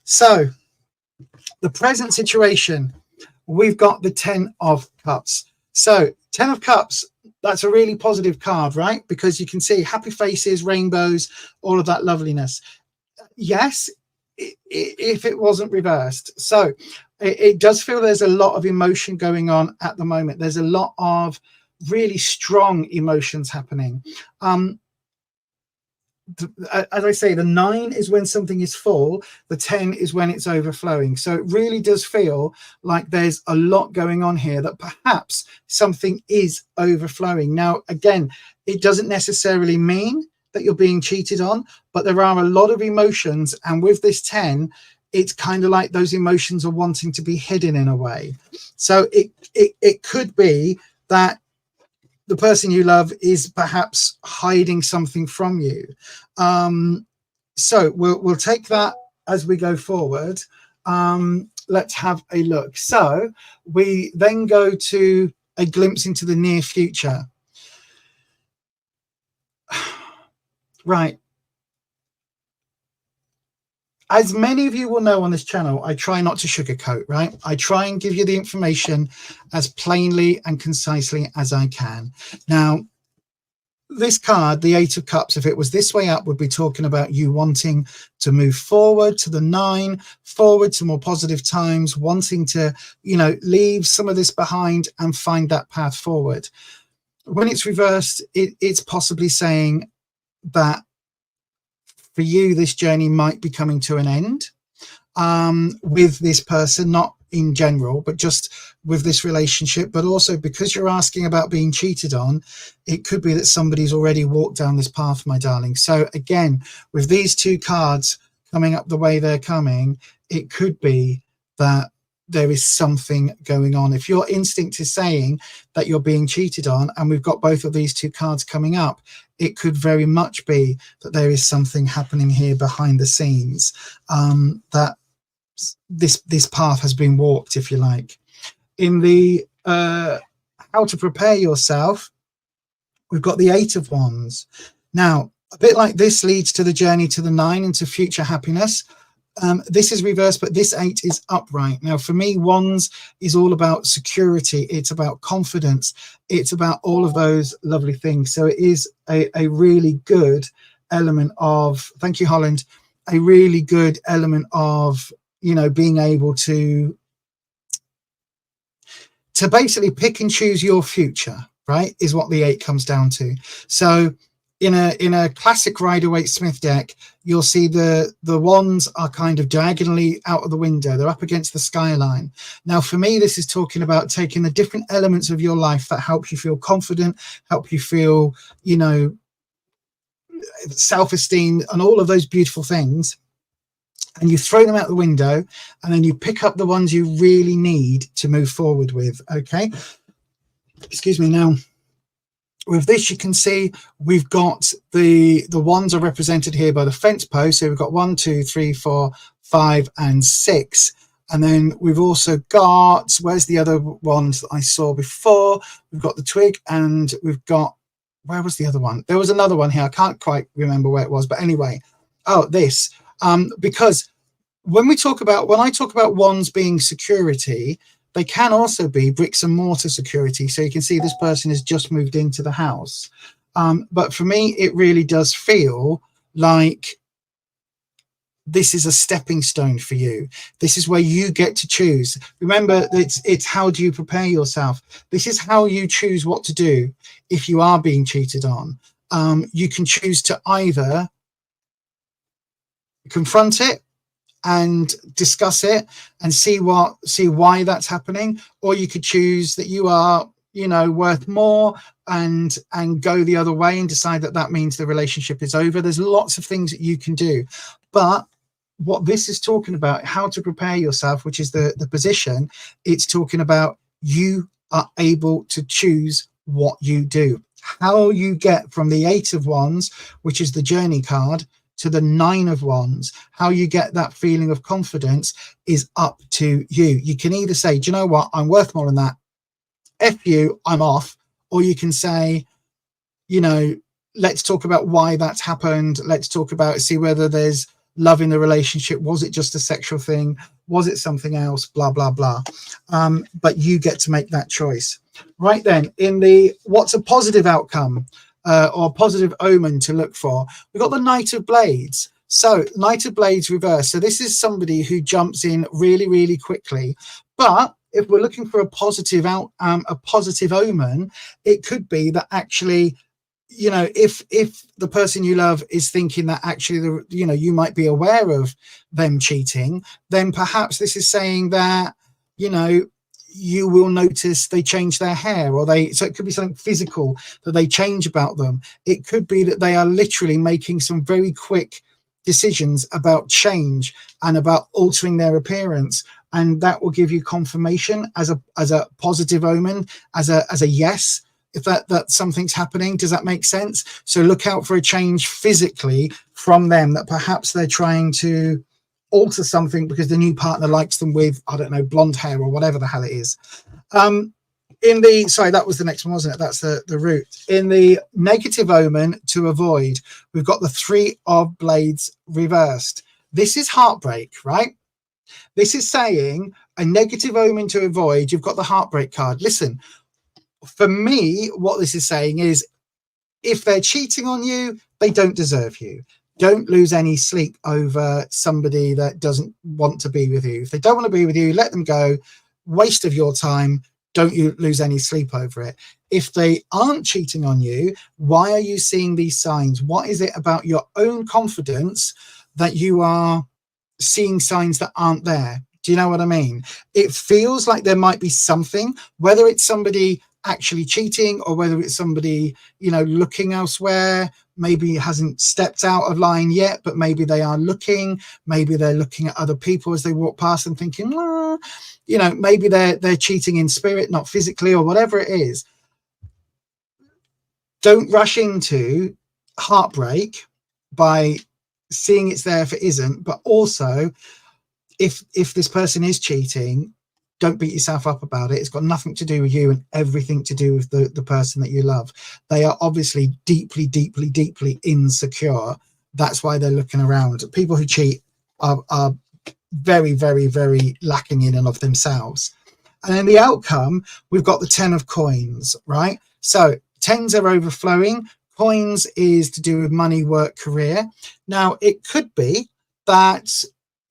[SPEAKER 1] So the present situation, we've got the 10 of Cups. So 10 of Cups, that's a really positive card, right? Because you can see happy faces, rainbows, all of that loveliness. Yes, if it wasn't reversed. So it does feel there's a lot of emotion going on at the moment. There's a lot of really strong emotions happening. As I say, the 9 is when something is full, the 10 is when it's overflowing. So it really does feel like there's a lot going on here, that perhaps something is overflowing. Now, again, it doesn't necessarily mean that you're being cheated on, but there are a lot of emotions. And with this 10, it's kind of like those emotions are wanting to be hidden in a way. So it could be that the person you love is perhaps hiding something from you. So we'll take that as we go forward. Let's have a look. So we then go to a glimpse into the near future. Right. As many of you will know on this channel, I try not to sugarcoat, right? I try and give you the information as plainly and concisely as I can. Now, this card, the 8 of Cups, if it was this way up, would be talking about you wanting to move forward to the 9, forward to more positive times, wanting to, you know, leave some of this behind and find that path forward. When it's reversed, it's possibly saying that for you, this journey might be coming to an end with this person, not in general, but just with this relationship, but also because you're asking about being cheated on, it could be that somebody's already walked down this path, my darling. So again, with these two cards coming up the way they're coming, it could be that there is something going on. If your instinct is saying that you're being cheated on, and we've got both of these two cards coming up, it could very much be that there is something happening here behind the scenes, that this path has been walked, if you like. In the how to prepare yourself, we've got the 8 of Wands. Now, a bit like this leads to the journey to the 9 into future happiness. This is reversed, but this 8 is upright. Now, for me, Wands is all about security. It's about confidence. It's about all of those lovely things. So it is a really good element of, thank you, Holland, a really good element of, you know, being able to basically pick and choose your future, right, is what the 8 comes down to. So in a classic Rider-Waite-Smith deck, you'll see the wands are kind of diagonally out of the window. They're up against the skyline. Now, for me, this is talking about taking the different elements of your life that help you feel confident, help you feel, you know, self-esteem and all of those beautiful things, and you throw them out the window, and then you pick up the ones you really need to move forward with. Okay, excuse me. Now, with this, you can see we've got the wands are represented here by the fence post. So we've got 1, 2, 3, 4, 5, and 6. And then we've also got, where's the other ones that I saw before? We've got the twig, and we've got, where was the other one? There was another one here. I can't quite remember where it was, but anyway. Oh, this. Because when I talk about wands being security, they can also be bricks and mortar security. So you can see this person has just moved into the house. But for me, it really does feel like this is a stepping stone for you. This is where you get to choose. Remember, it's how do you prepare yourself? This is how you choose what to do if you are being cheated on. You can choose to either confront it and discuss it and see why that's happening, or you could choose that you are, you know, worth more and go the other way and decide that means the relationship is over. There's lots of things that you can do, but what this is talking about, how to prepare yourself, which is the position, it's talking about you are able to choose what you do. How you get from the 8 of Wands, which is the journey card, to the 9 of Wands, how you get that feeling of confidence is up to you. You can either say, do you know what, I'm worth more than that, F you, I'm off. Or you can say, you know, let's talk about why that's happened. Let's talk about, see whether there's love in the relationship. Was it just a sexual thing? Was it something else? Blah, blah, blah. But you get to make that choice. Right then, in the what's a positive outcome, or positive omen to look for, we've got the Knight of Blades. So Knight of Blades reverse. So this is somebody who jumps in really, really quickly. But if we're looking for a positive omen, it could be that actually, you know, if the person you love is thinking that actually, you know, you might be aware of them cheating, then perhaps this is saying that, you know, you will notice they change their hair, or so it could be something physical that they change about them. It could be that they are literally making some very quick decisions about change and about altering their appearance, and that will give you confirmation as a positive omen, as a yes, if that something's happening. Does that make sense? So look out for a change physically from them, that perhaps they're trying to alter something because the new partner likes them with, I don't know, blonde hair or whatever the hell it is. Sorry, that was the next one, wasn't it? That's the root. In the negative omen to avoid, we've got the 3 of Blades reversed. This is heartbreak, right? This is saying a negative omen to avoid. You've got the heartbreak card. Listen, for me, what this is saying is, if they're cheating on you, they don't deserve you. Don't lose any sleep over somebody that doesn't want to be with you. If they don't want to be with you, let them go. Waste of your time. Don't you lose any sleep over it. If they aren't cheating on you, why are you seeing these signs? What is it about your own confidence that you are seeing signs that aren't there? Do you know what I mean? It feels like there might be something, whether it's somebody actually cheating or whether it's somebody, you know, looking elsewhere, maybe hasn't stepped out of line yet, but maybe they are looking, maybe they're looking at other people as they walk past and thinking, you know, maybe they're cheating in spirit, not physically, or whatever it is. Don't rush into heartbreak by seeing it's there if it isn't, but also if this person is cheating, don't beat yourself up about it. It's got nothing to do with you and everything to do with the person that you love. They are obviously deeply, deeply, deeply insecure. That's why they're looking around. People who cheat are very, very, very lacking in and of themselves. And then the outcome, we've got the 10 of coins, right? So 10s are overflowing. Coins is to do with money, work, career. Now, it could be that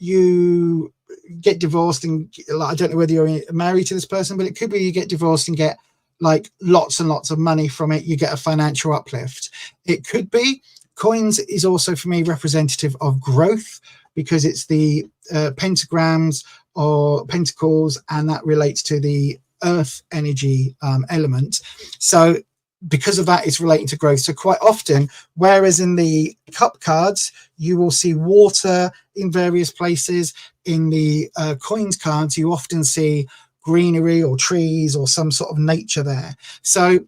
[SPEAKER 1] you get divorced and, I don't know whether you're married to this person, but it could be you get divorced and get like lots and lots of money from it. You get a financial uplift. It could be coins is also for me representative of growth, because it's the pentagrams or pentacles, and that relates to the earth energy element. So because of that, it's relating to growth. So quite often, whereas in the cup cards, you will see water in various places, in the coins cards, you often see greenery or trees or some sort of nature there. So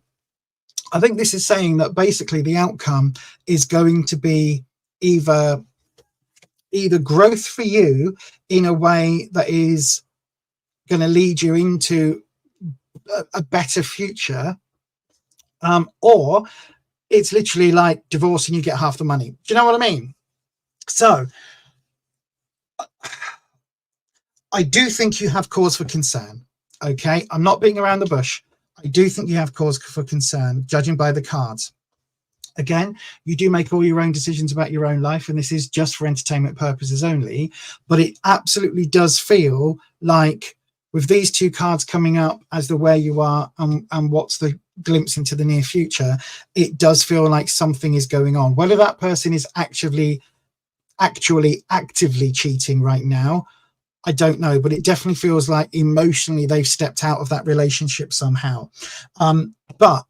[SPEAKER 1] I think this is saying that basically the outcome is going to be either growth for you in a way that is going to lead you into a better future, or it's literally like divorce and you get half the money. Do you know what I mean? So I do think you have cause for concern. Okay, I'm not beating around the bush. I do think you have cause for concern, judging by the cards. Again, you do make all your own decisions about your own life, and this is just for entertainment purposes only, but it absolutely does feel like, with these two cards coming up as the where you are and what's the glimpse into the near future, it does feel like something is going on. Whether that person is actually actively cheating right now, I don't know, but it definitely feels like emotionally they've stepped out of that relationship somehow. But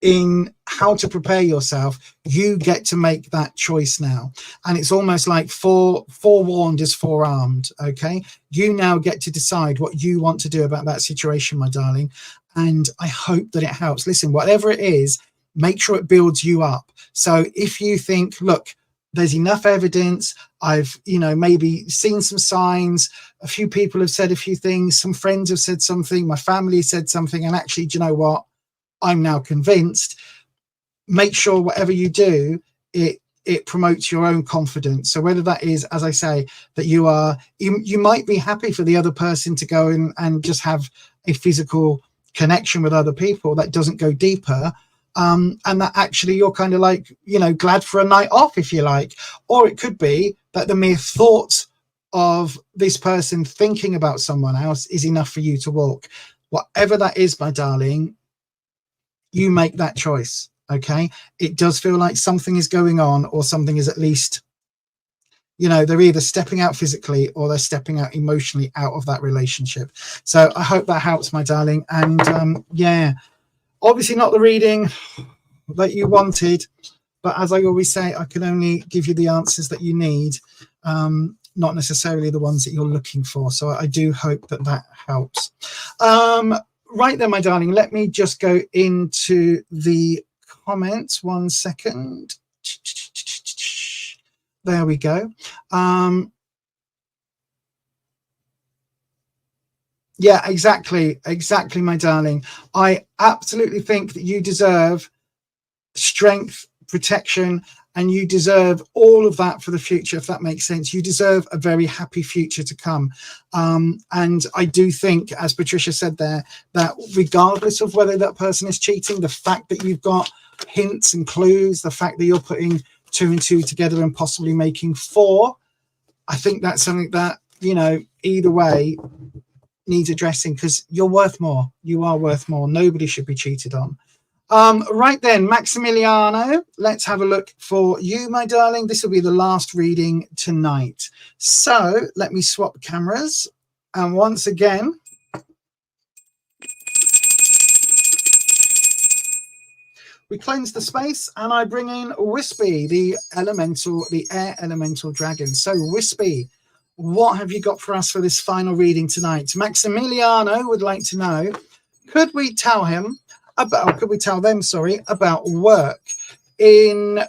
[SPEAKER 1] in how to prepare yourself, you get to make that choice now. And it's almost like forewarned is forearmed. Okay, you now get to decide what you want to do about that situation, my darling. And I hope that it helps. Listen, whatever it is, make sure it builds you up. So if you think, look, there's enough evidence, I've, you know, maybe seen some signs, a few people have said a few things, some friends have said something, my family said something, and actually, do you know what, I'm now convinced, make sure whatever you do, it promotes your own confidence. So whether that is, as I say, that you might be happy for the other person to go in and just have a physical connection with other people that doesn't go deeper, and that actually you're kind of like, you know, glad for a night off, if you like. Or it could be that the mere thought of this person thinking about someone else is enough for you to walk. Whatever that is, my darling, you make that choice. Okay, it does feel like something is going on, or something is, at least, you know, they're either stepping out physically or they're stepping out emotionally out of that relationship. So I hope that helps, my darling. And yeah, obviously not the reading that you wanted, but as I always say, I can only give you the answers that you need, not necessarily the ones that you're looking for. So I do hope that that helps. Right then, my darling, let me just go into the comments 1 second. There we go. Yeah, exactly, my darling. I absolutely think that you deserve strength, protection, and you deserve all of that for the future, if that makes sense. You deserve a very happy future to come. And I do think, as Patricia said there, that regardless of whether that person is cheating, the fact that you've got hints and clues, the fact that you're putting 2 and 2 together and possibly making 4, I think that's something that, you know, either way needs addressing, because you're worth more. You are worth more. Nobody should be cheated on. Right then, Maximiliano, let's have a look for you, my darling. This will be the last reading tonight. So let me swap cameras. And once again, we cleanse the space and I bring in Wispy, the air elemental dragon. So Wispy, what have you got for us for this final reading tonight? Maximiliano would like to know, could we tell them about work in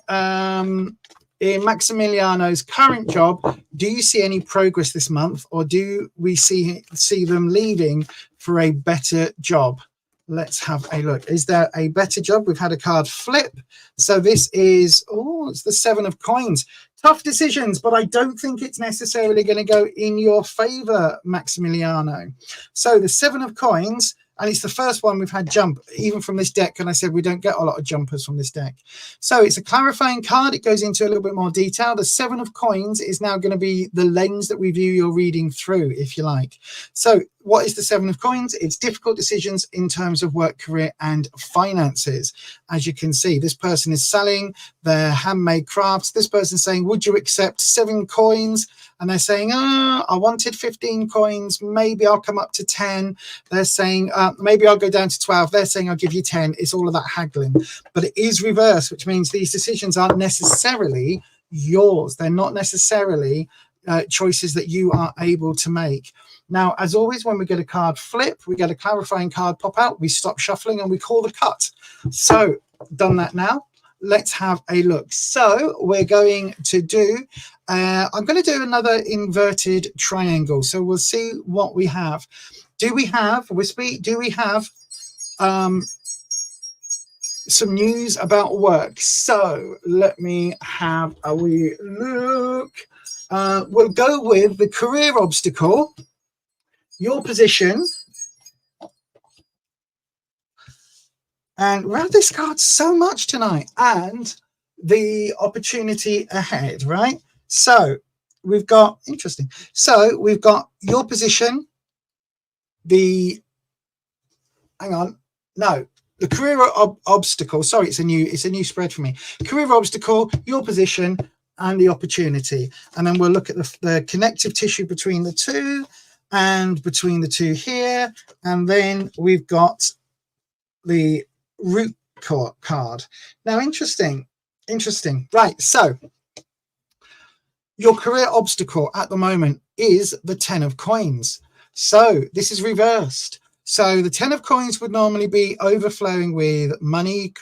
[SPEAKER 1] Maximiliano's current job? Do you see any progress this month, or do we see them leaving for a better job? Let's have a look. Is there a better job? We've had a card flip. So this is, it's the 7 of coins. Tough decisions, but I don't think it's necessarily going to go in your favor, Maximiliano. So the 7 of coins, and it's the first one we've had jump, even from this deck. And I said we don't get a lot of jumpers from this deck. So it's a clarifying card. It goes into a little bit more detail. The 7 of coins is now going to be the lens that we view your reading through, if you like. So what is the 7 of coins? It's difficult decisions in terms of work, career, and finances. As you can see, this person is selling their handmade crafts. This person's saying, would you accept 7 coins? And they're saying, I wanted 15 coins. Maybe I'll come up to 10. They're saying, maybe I'll go down to 12. They're saying, I'll give you 10. It's all of that haggling. But it is reverse, which means these decisions aren't necessarily yours. They're not necessarily choices that you are able to make. Now, as always, when we get a card flip, we get a clarifying card pop out. We stop shuffling and we call the cut. So, done that now. Let's have a look. So we're going to do, I'm going to do another inverted triangle. So we'll see what we have. Do we have, Wispy, do we have some news about work? So let me have a wee look. We'll go with the career obstacle, your position. And we have this card so much tonight, and the opportunity ahead, right? So we've got, interesting. So we've got your position, the career obstacle. Sorry, it's a new spread for me. Career obstacle, your position, and the opportunity. And then we'll look at the connective tissue between the two and between the two here. And then we've got the root card. Now, interesting. Right, so your career obstacle at the moment is the 10 of coins. So this is reversed. So the 10 of coins would normally be overflowing with money,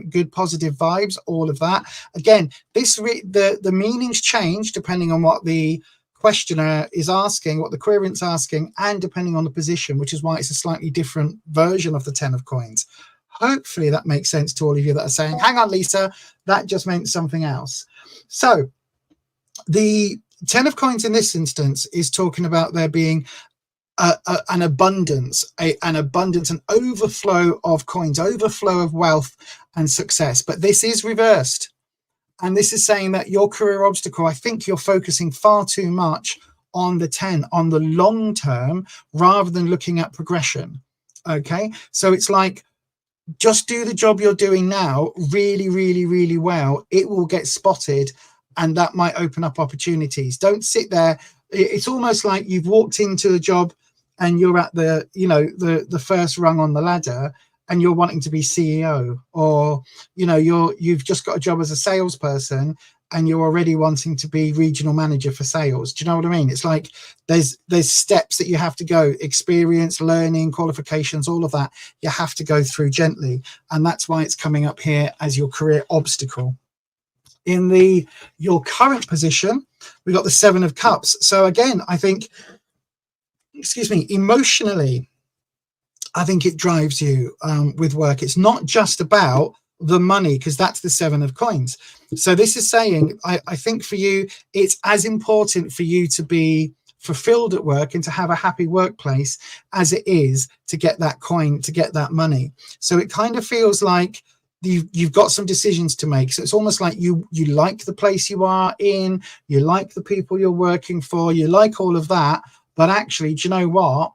[SPEAKER 1] good positive vibes, all of that. Again, the meanings change depending on what the questioner is asking, what the querent's asking, and depending on the position, which is why it's a slightly different version of the 10 of coins. Hopefully that makes sense to all of you that are saying, hang on, Lisa, that just meant something else. So the 10 of coins in this instance is talking about there being an abundance, an overflow of coins, overflow of wealth and success. But this is reversed. And this is saying that your career obstacle, I think you're focusing far too much on the 10, on the long term, rather than looking at progression. Okay, so it's like, just do the job you're doing now really, really, really well. It will get spotted and that might open up opportunities. Don't sit there. It's almost like you've walked into a job and you're at the first rung on the ladder and you're wanting to be CEO, or, you've just got a job as a salesperson and you're already wanting to be regional manager for sales. Do you know what I mean? It's like there's steps that you have to go, experience, learning, qualifications, all of that. You have to go through gently. And that's why it's coming up here as your career obstacle. In your current position, we got the 7 of Cups. So again, I think, emotionally, I think it drives you with work. It's not just about the money, because that's the 7 of coins. So this is saying, I think for you, it's as important for you to be fulfilled at work and to have a happy workplace as it is to get that coin, to get that money. So it kind of feels like you've got some decisions to make. So it's almost like you like the place you are in, you like the people you're working for, you like all of that. But actually, do you know what?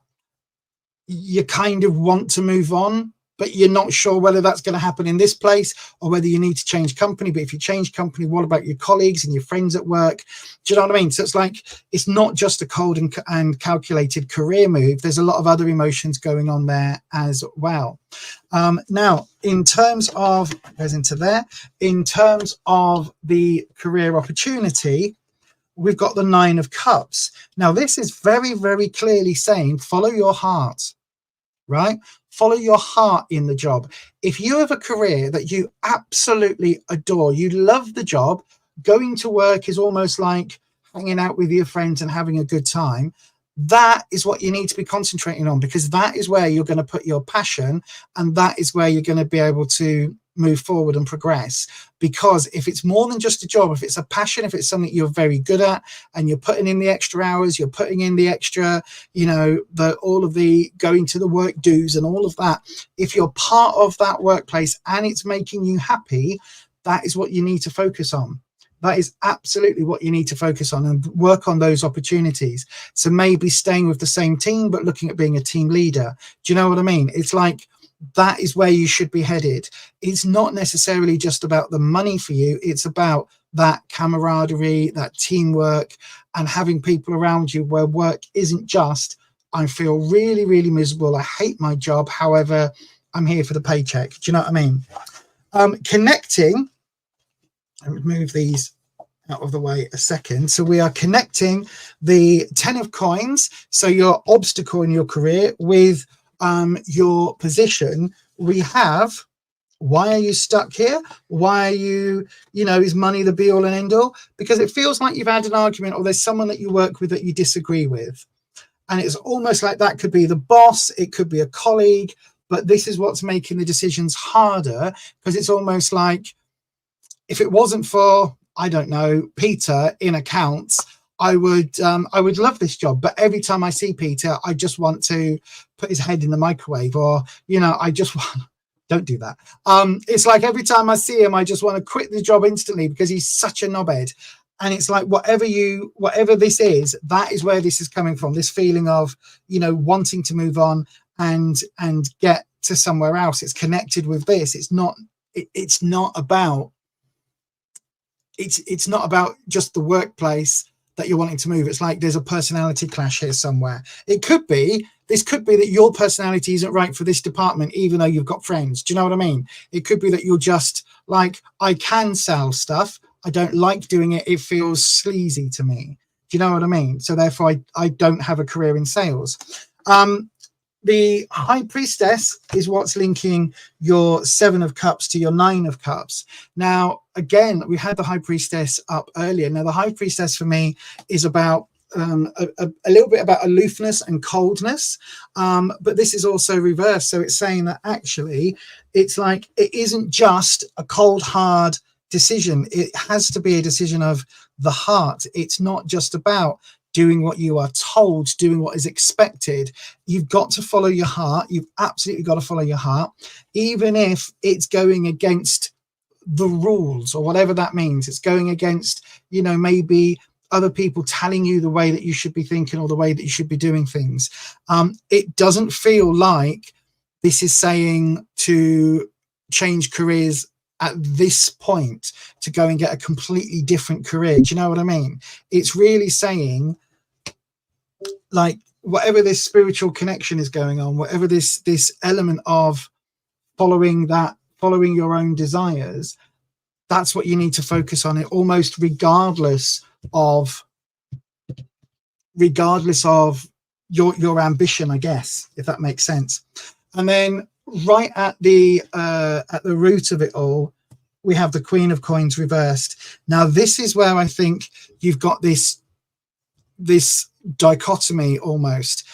[SPEAKER 1] You kind of want to move on but you're not sure whether that's going to happen in this place or whether you need to change company. But if you change company, what about your colleagues and your friends at work? Do you know what I mean? So it's like, it's not just a cold and calculated career move. There's a lot of other emotions going on there as well. Now, in terms of, goes into there, in terms of the career opportunity, we've got the 9 of Cups. Now, this is very, very clearly saying, follow your heart, right? Follow your heart in the job. If you have a career that you absolutely adore, you love the job, going to work is almost like hanging out with your friends and having a good time, that is what you need to be concentrating on, because that is where you're going to put your passion, and that is where you're going to be able to move forward and progress. Because if it's more than just a job, if it's a passion, if it's something you're very good at and you're putting in the extra hours, you're putting in the extra, you know, all of the going to the work dues and all of that, if you're part of that workplace and it's making you happy, that is what you need to focus on. That is absolutely what you need to focus on and work on those opportunities. So maybe staying with the same team, but looking at being a team leader. Do you know what I mean? It's like, that is where you should be headed. It's not necessarily just about the money for you. It's about that camaraderie, that teamwork, and having people around you where work isn't just, I feel really, really miserable, I hate my job, however, I'm here for the paycheck. Do you know what I mean? Connecting, let me move these out of the way a second. So we are connecting the 10 of Coins, so your obstacle in your career, with your position. We have, why are you stuck here? Why are you, you know, is money the be all and end all? Because it feels like you've had an argument, or there's someone that you work with that you disagree with. And it's almost like that could be the boss, it could be a colleague, but this is what's making the decisions harder, because it's almost like, if it wasn't for, I don't know, Peter in accounts, I would love this job, but every time I see Peter, I just want to put his head in the microwave, or, you know, I just want, don't do that. It's like every time I see him, I just want to quit the job instantly because he's such a knobhead. And it's like, whatever this is, that is where this is coming from. This feeling of, you know, wanting to move on and get to somewhere else. It's connected with this. It's not about just the workplace that you're wanting to move. It's like there's a personality clash here somewhere. This could be that your personality isn't right for this department, even though you've got friends. Do you know what I mean? It could be that you're just like, I can sell stuff, I don't like doing it, it feels sleazy to me. Do you know what I mean? So therefore I don't have a career in sales. The High Priestess is what's linking your 7 of Cups to your 9 of Cups. Now, again, we had the High Priestess up earlier. Now, the High Priestess for me is about a little bit about aloofness and coldness, but this is also reversed. So it's saying that actually it's like, it isn't just a cold, hard decision. It has to be a decision of the heart. It's not just about doing what you are told, doing what is expected. You've got to follow your heart. You've absolutely got to follow your heart, even if it's going against the rules or whatever that means. It's going against, you know, maybe other people telling you the way that you should be thinking or the way that you should be doing things. It doesn't feel like this is saying to change careers at this point, to go and get a completely different career. Do you know what I mean? It's really saying, like, whatever this spiritual connection is going on, whatever this element of following your own desires, that's what you need to focus on. It almost regardless of your ambition, I guess, if that makes sense. And then right at the root of it all, we have the Queen of Coins reversed. Now, this is where I think you've got this dichotomy almost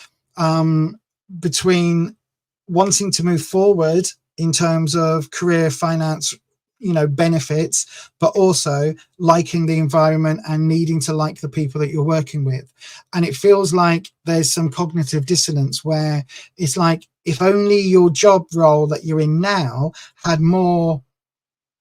[SPEAKER 1] between wanting to move forward in terms of career, finance, you know, benefits, but also liking the environment and needing to like the people that you're working with. And it feels like there's some cognitive dissonance where it's like, if only your job role that you're in now had more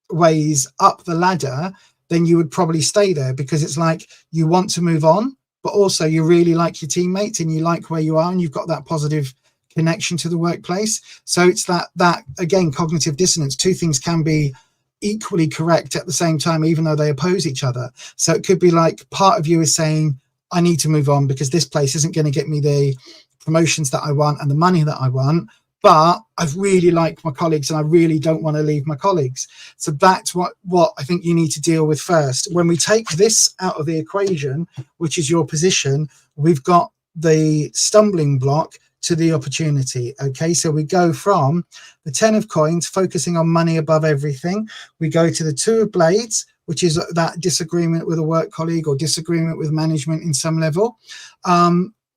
[SPEAKER 1] ways up the ladder, then you would probably stay there, because it's like you want to move on, but also you really like your teammates and you like where you are and you've got that positive connection to the workplace. So it's that again, cognitive dissonance. Two things can be equally correct at the same time, even though they oppose each other. So it could be like part of you is saying, I need to move on because this place isn't going to get me the promotions that I want and the money that I want, but I really like my colleagues and I really don't want to leave my colleagues. So that's what I think you need to deal with first. When we take this out of the equation, which is your position, we've got the stumbling block to the opportunity. Okay, so we go from the 10 of coins, focusing on money above everything. We go to the 2 of blades, which is that disagreement with a work colleague or disagreement with management in some level,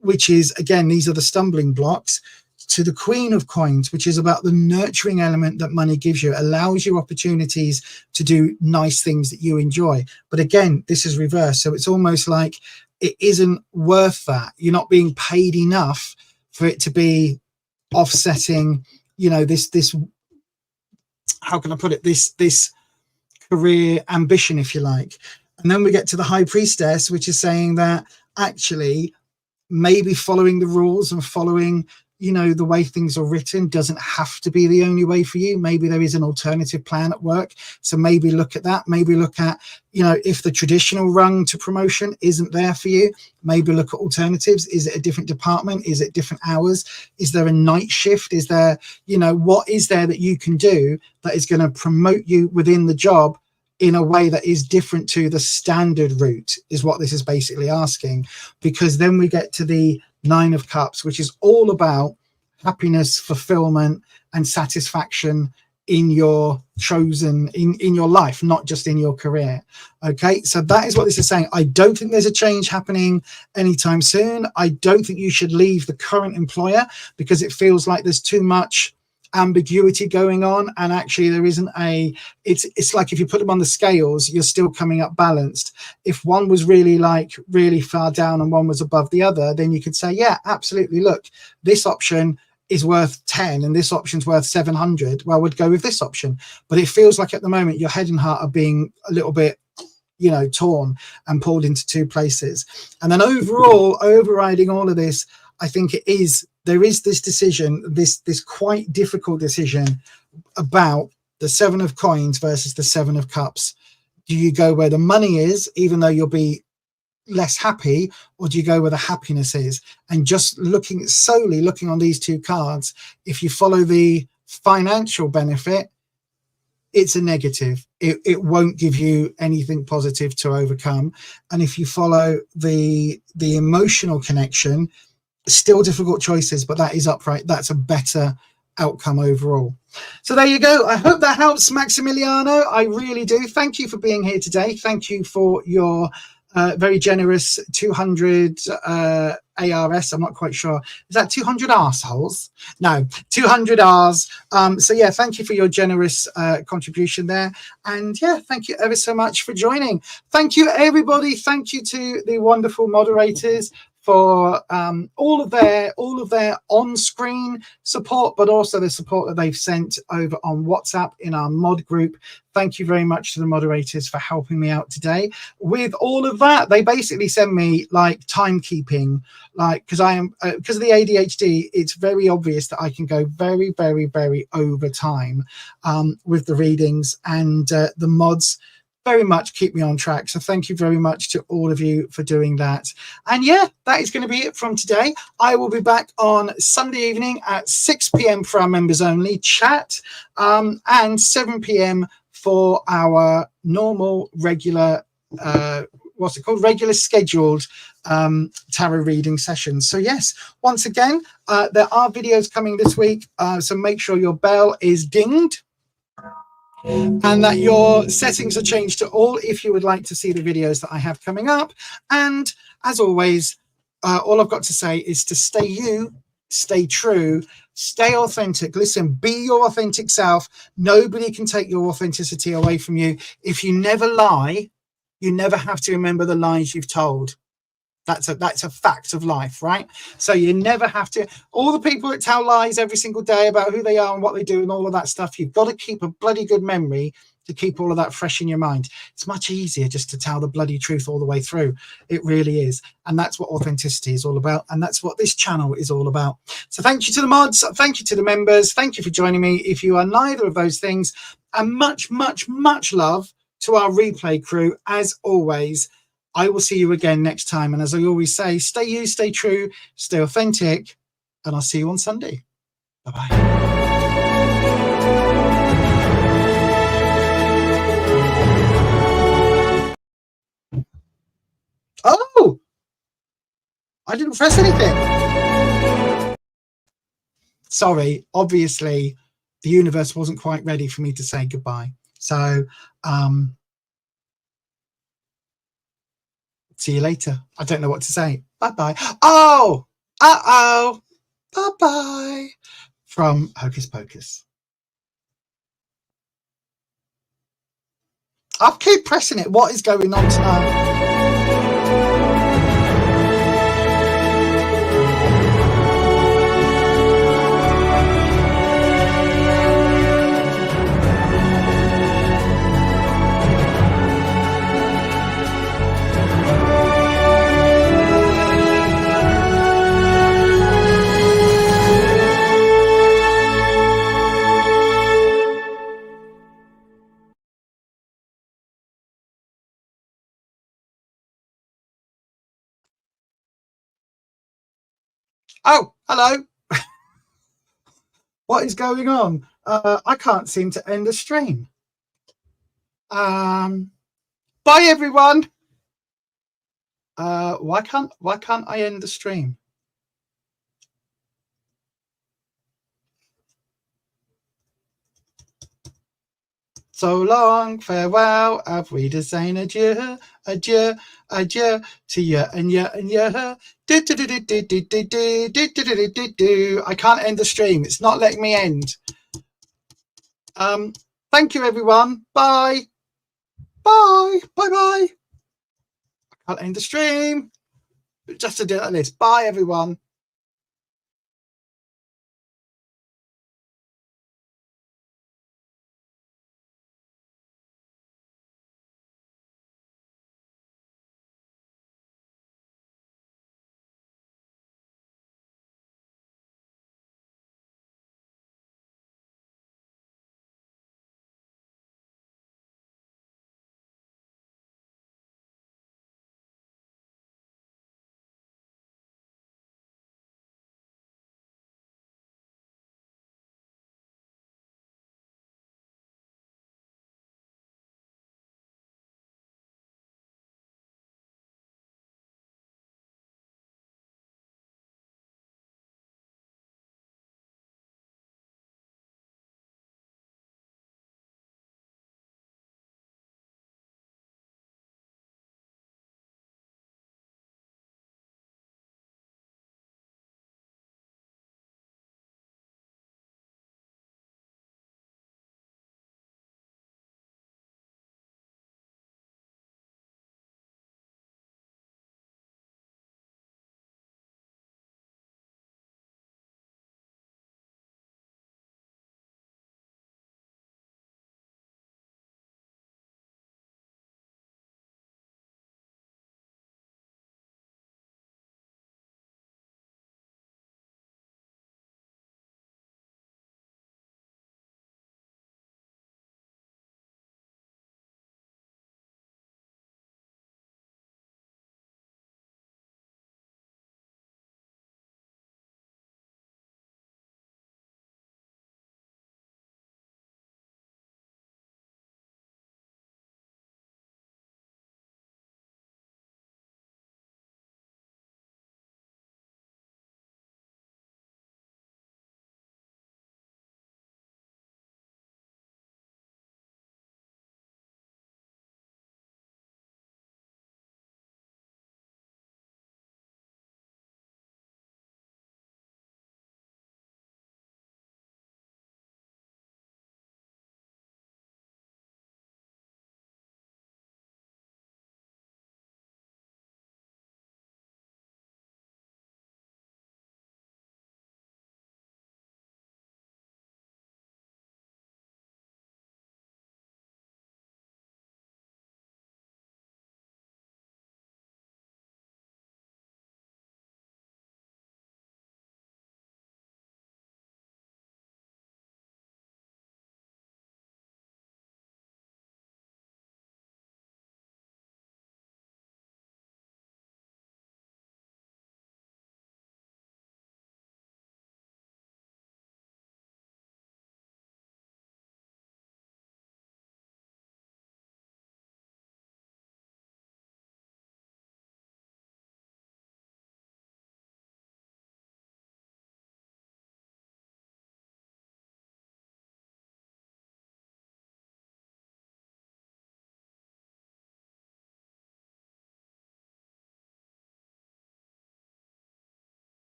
[SPEAKER 1] which is, again, these are the stumbling blocks, to the Queen of Coins, which is about the nurturing element that money gives you, allows you opportunities to do nice things that you enjoy. But again, this is reverse. So it's almost like it isn't worth that. You're not being paid enough for it to be offsetting, you know, this, how can I put it? This career ambition, if you like. And then we get to the High Priestess, which is saying that actually maybe following the rules and following, you know, the way things are written doesn't have to be the only way for you. Maybe there is an alternative plan at work. So maybe look at that. Maybe look at, you know, if the traditional rung to promotion isn't there for you, maybe look at alternatives. Is it a different department? Is it different hours? Is there a night shift? Is there, you know, what is there that you can do that is going to promote you within the job in a way that is different to the standard route, is what this is basically asking. Because then we get to the 9 of Cups, which is all about happiness, fulfillment, and satisfaction in your chosen, in your life, not just in your career. Okay, so that is what this is saying. I don't think there's a change happening anytime soon. I don't think you should leave the current employer because it feels like there's too much ambiguity going on, and actually there isn't it's like if you put them on the scales, you're still coming up balanced. If one was really far down and one was above the other, then you could say, yeah, absolutely, look, this option is worth 10 and this option's worth 700. Well, we'd go with this option. But it feels like at the moment your head and heart are being a little bit, you know, torn and pulled into two places. And then overall, overriding all of this, I think there is this decision, this quite difficult decision about the 7 of Coins versus the 7 of Cups. Do you go where the money is, even though you'll be less happy, or do you go where the happiness is? And just solely looking on these two cards, if you follow the financial benefit, it's a negative. It won't give you anything positive to overcome. And if you follow the emotional connection, still difficult choices, but that is upright. That's a better outcome overall. So there you go. I hope that helps, Maximiliano. I really do. Thank you for being here today. Thank you for your very generous 200 ARS. I'm not quite sure. Is that 200 arseholes? No, 200 Rs. So yeah, thank you for your generous contribution there. And yeah, thank you ever so much for joining. Thank you, everybody. Thank you to the wonderful moderators for all of their on-screen support, but also the support that they've sent over on WhatsApp in our mod group. Thank you very much to the moderators for helping me out today with all of that. They basically send me like timekeeping, like because of the ADHD, it's very obvious that I can go very, very, very over time with the readings, and the mods very much keep me on track. So thank you very much to all of you for doing that. And yeah, that is going to be it from today. I will be back on Sunday evening at 6 p.m. for our members only chat, and 7 p.m. for our normal regular regular scheduled tarot reading sessions. So yes, once again, there are videos coming this week, so make sure your bell is dinged and that your settings are changed to all if you would like to see the videos that I have coming up. And as always, all I've got to say is to stay you, stay true, stay authentic. Listen, be your authentic self. Nobody can take your authenticity away from you. If you never lie, you never have to remember the lies you've told. That's a fact of life, right? So you never have to. All the people that tell lies every single day about who they are and what they do and all of that stuff, you've got to keep a bloody good memory to keep all of that fresh in your mind. It's much easier just to tell the bloody truth all the way through. It really is. And that's what authenticity is all about. And that's what this channel is all about. So thank you to the mods. Thank you to the members. Thank you for joining me. If you are neither of those things, and much, much, much love to our replay crew. As always, I will see you again next time. And as I always say, stay you, stay true, stay authentic, and I'll see you on Sunday. Bye-bye. Oh, I didn't press anything. Sorry, obviously the universe wasn't quite ready for me to say goodbye. So, see you later. I don't know what to say. Bye-bye. Oh, uh-oh. Bye-bye. From Hocus Pocus. I'll keep pressing it. What is going on tonight? Oh, hello. What is going on? I can't seem to end the stream. Bye, everyone. Why can't I end the stream? So long, farewell, auf Wiedersehen, adieu, adieu, adieu, to you and you and you. I can't end the stream. It's not letting me end. Thank you, everyone. Bye. Bye. Bye-bye. I can't end the stream. Just to do it like this. Bye, everyone.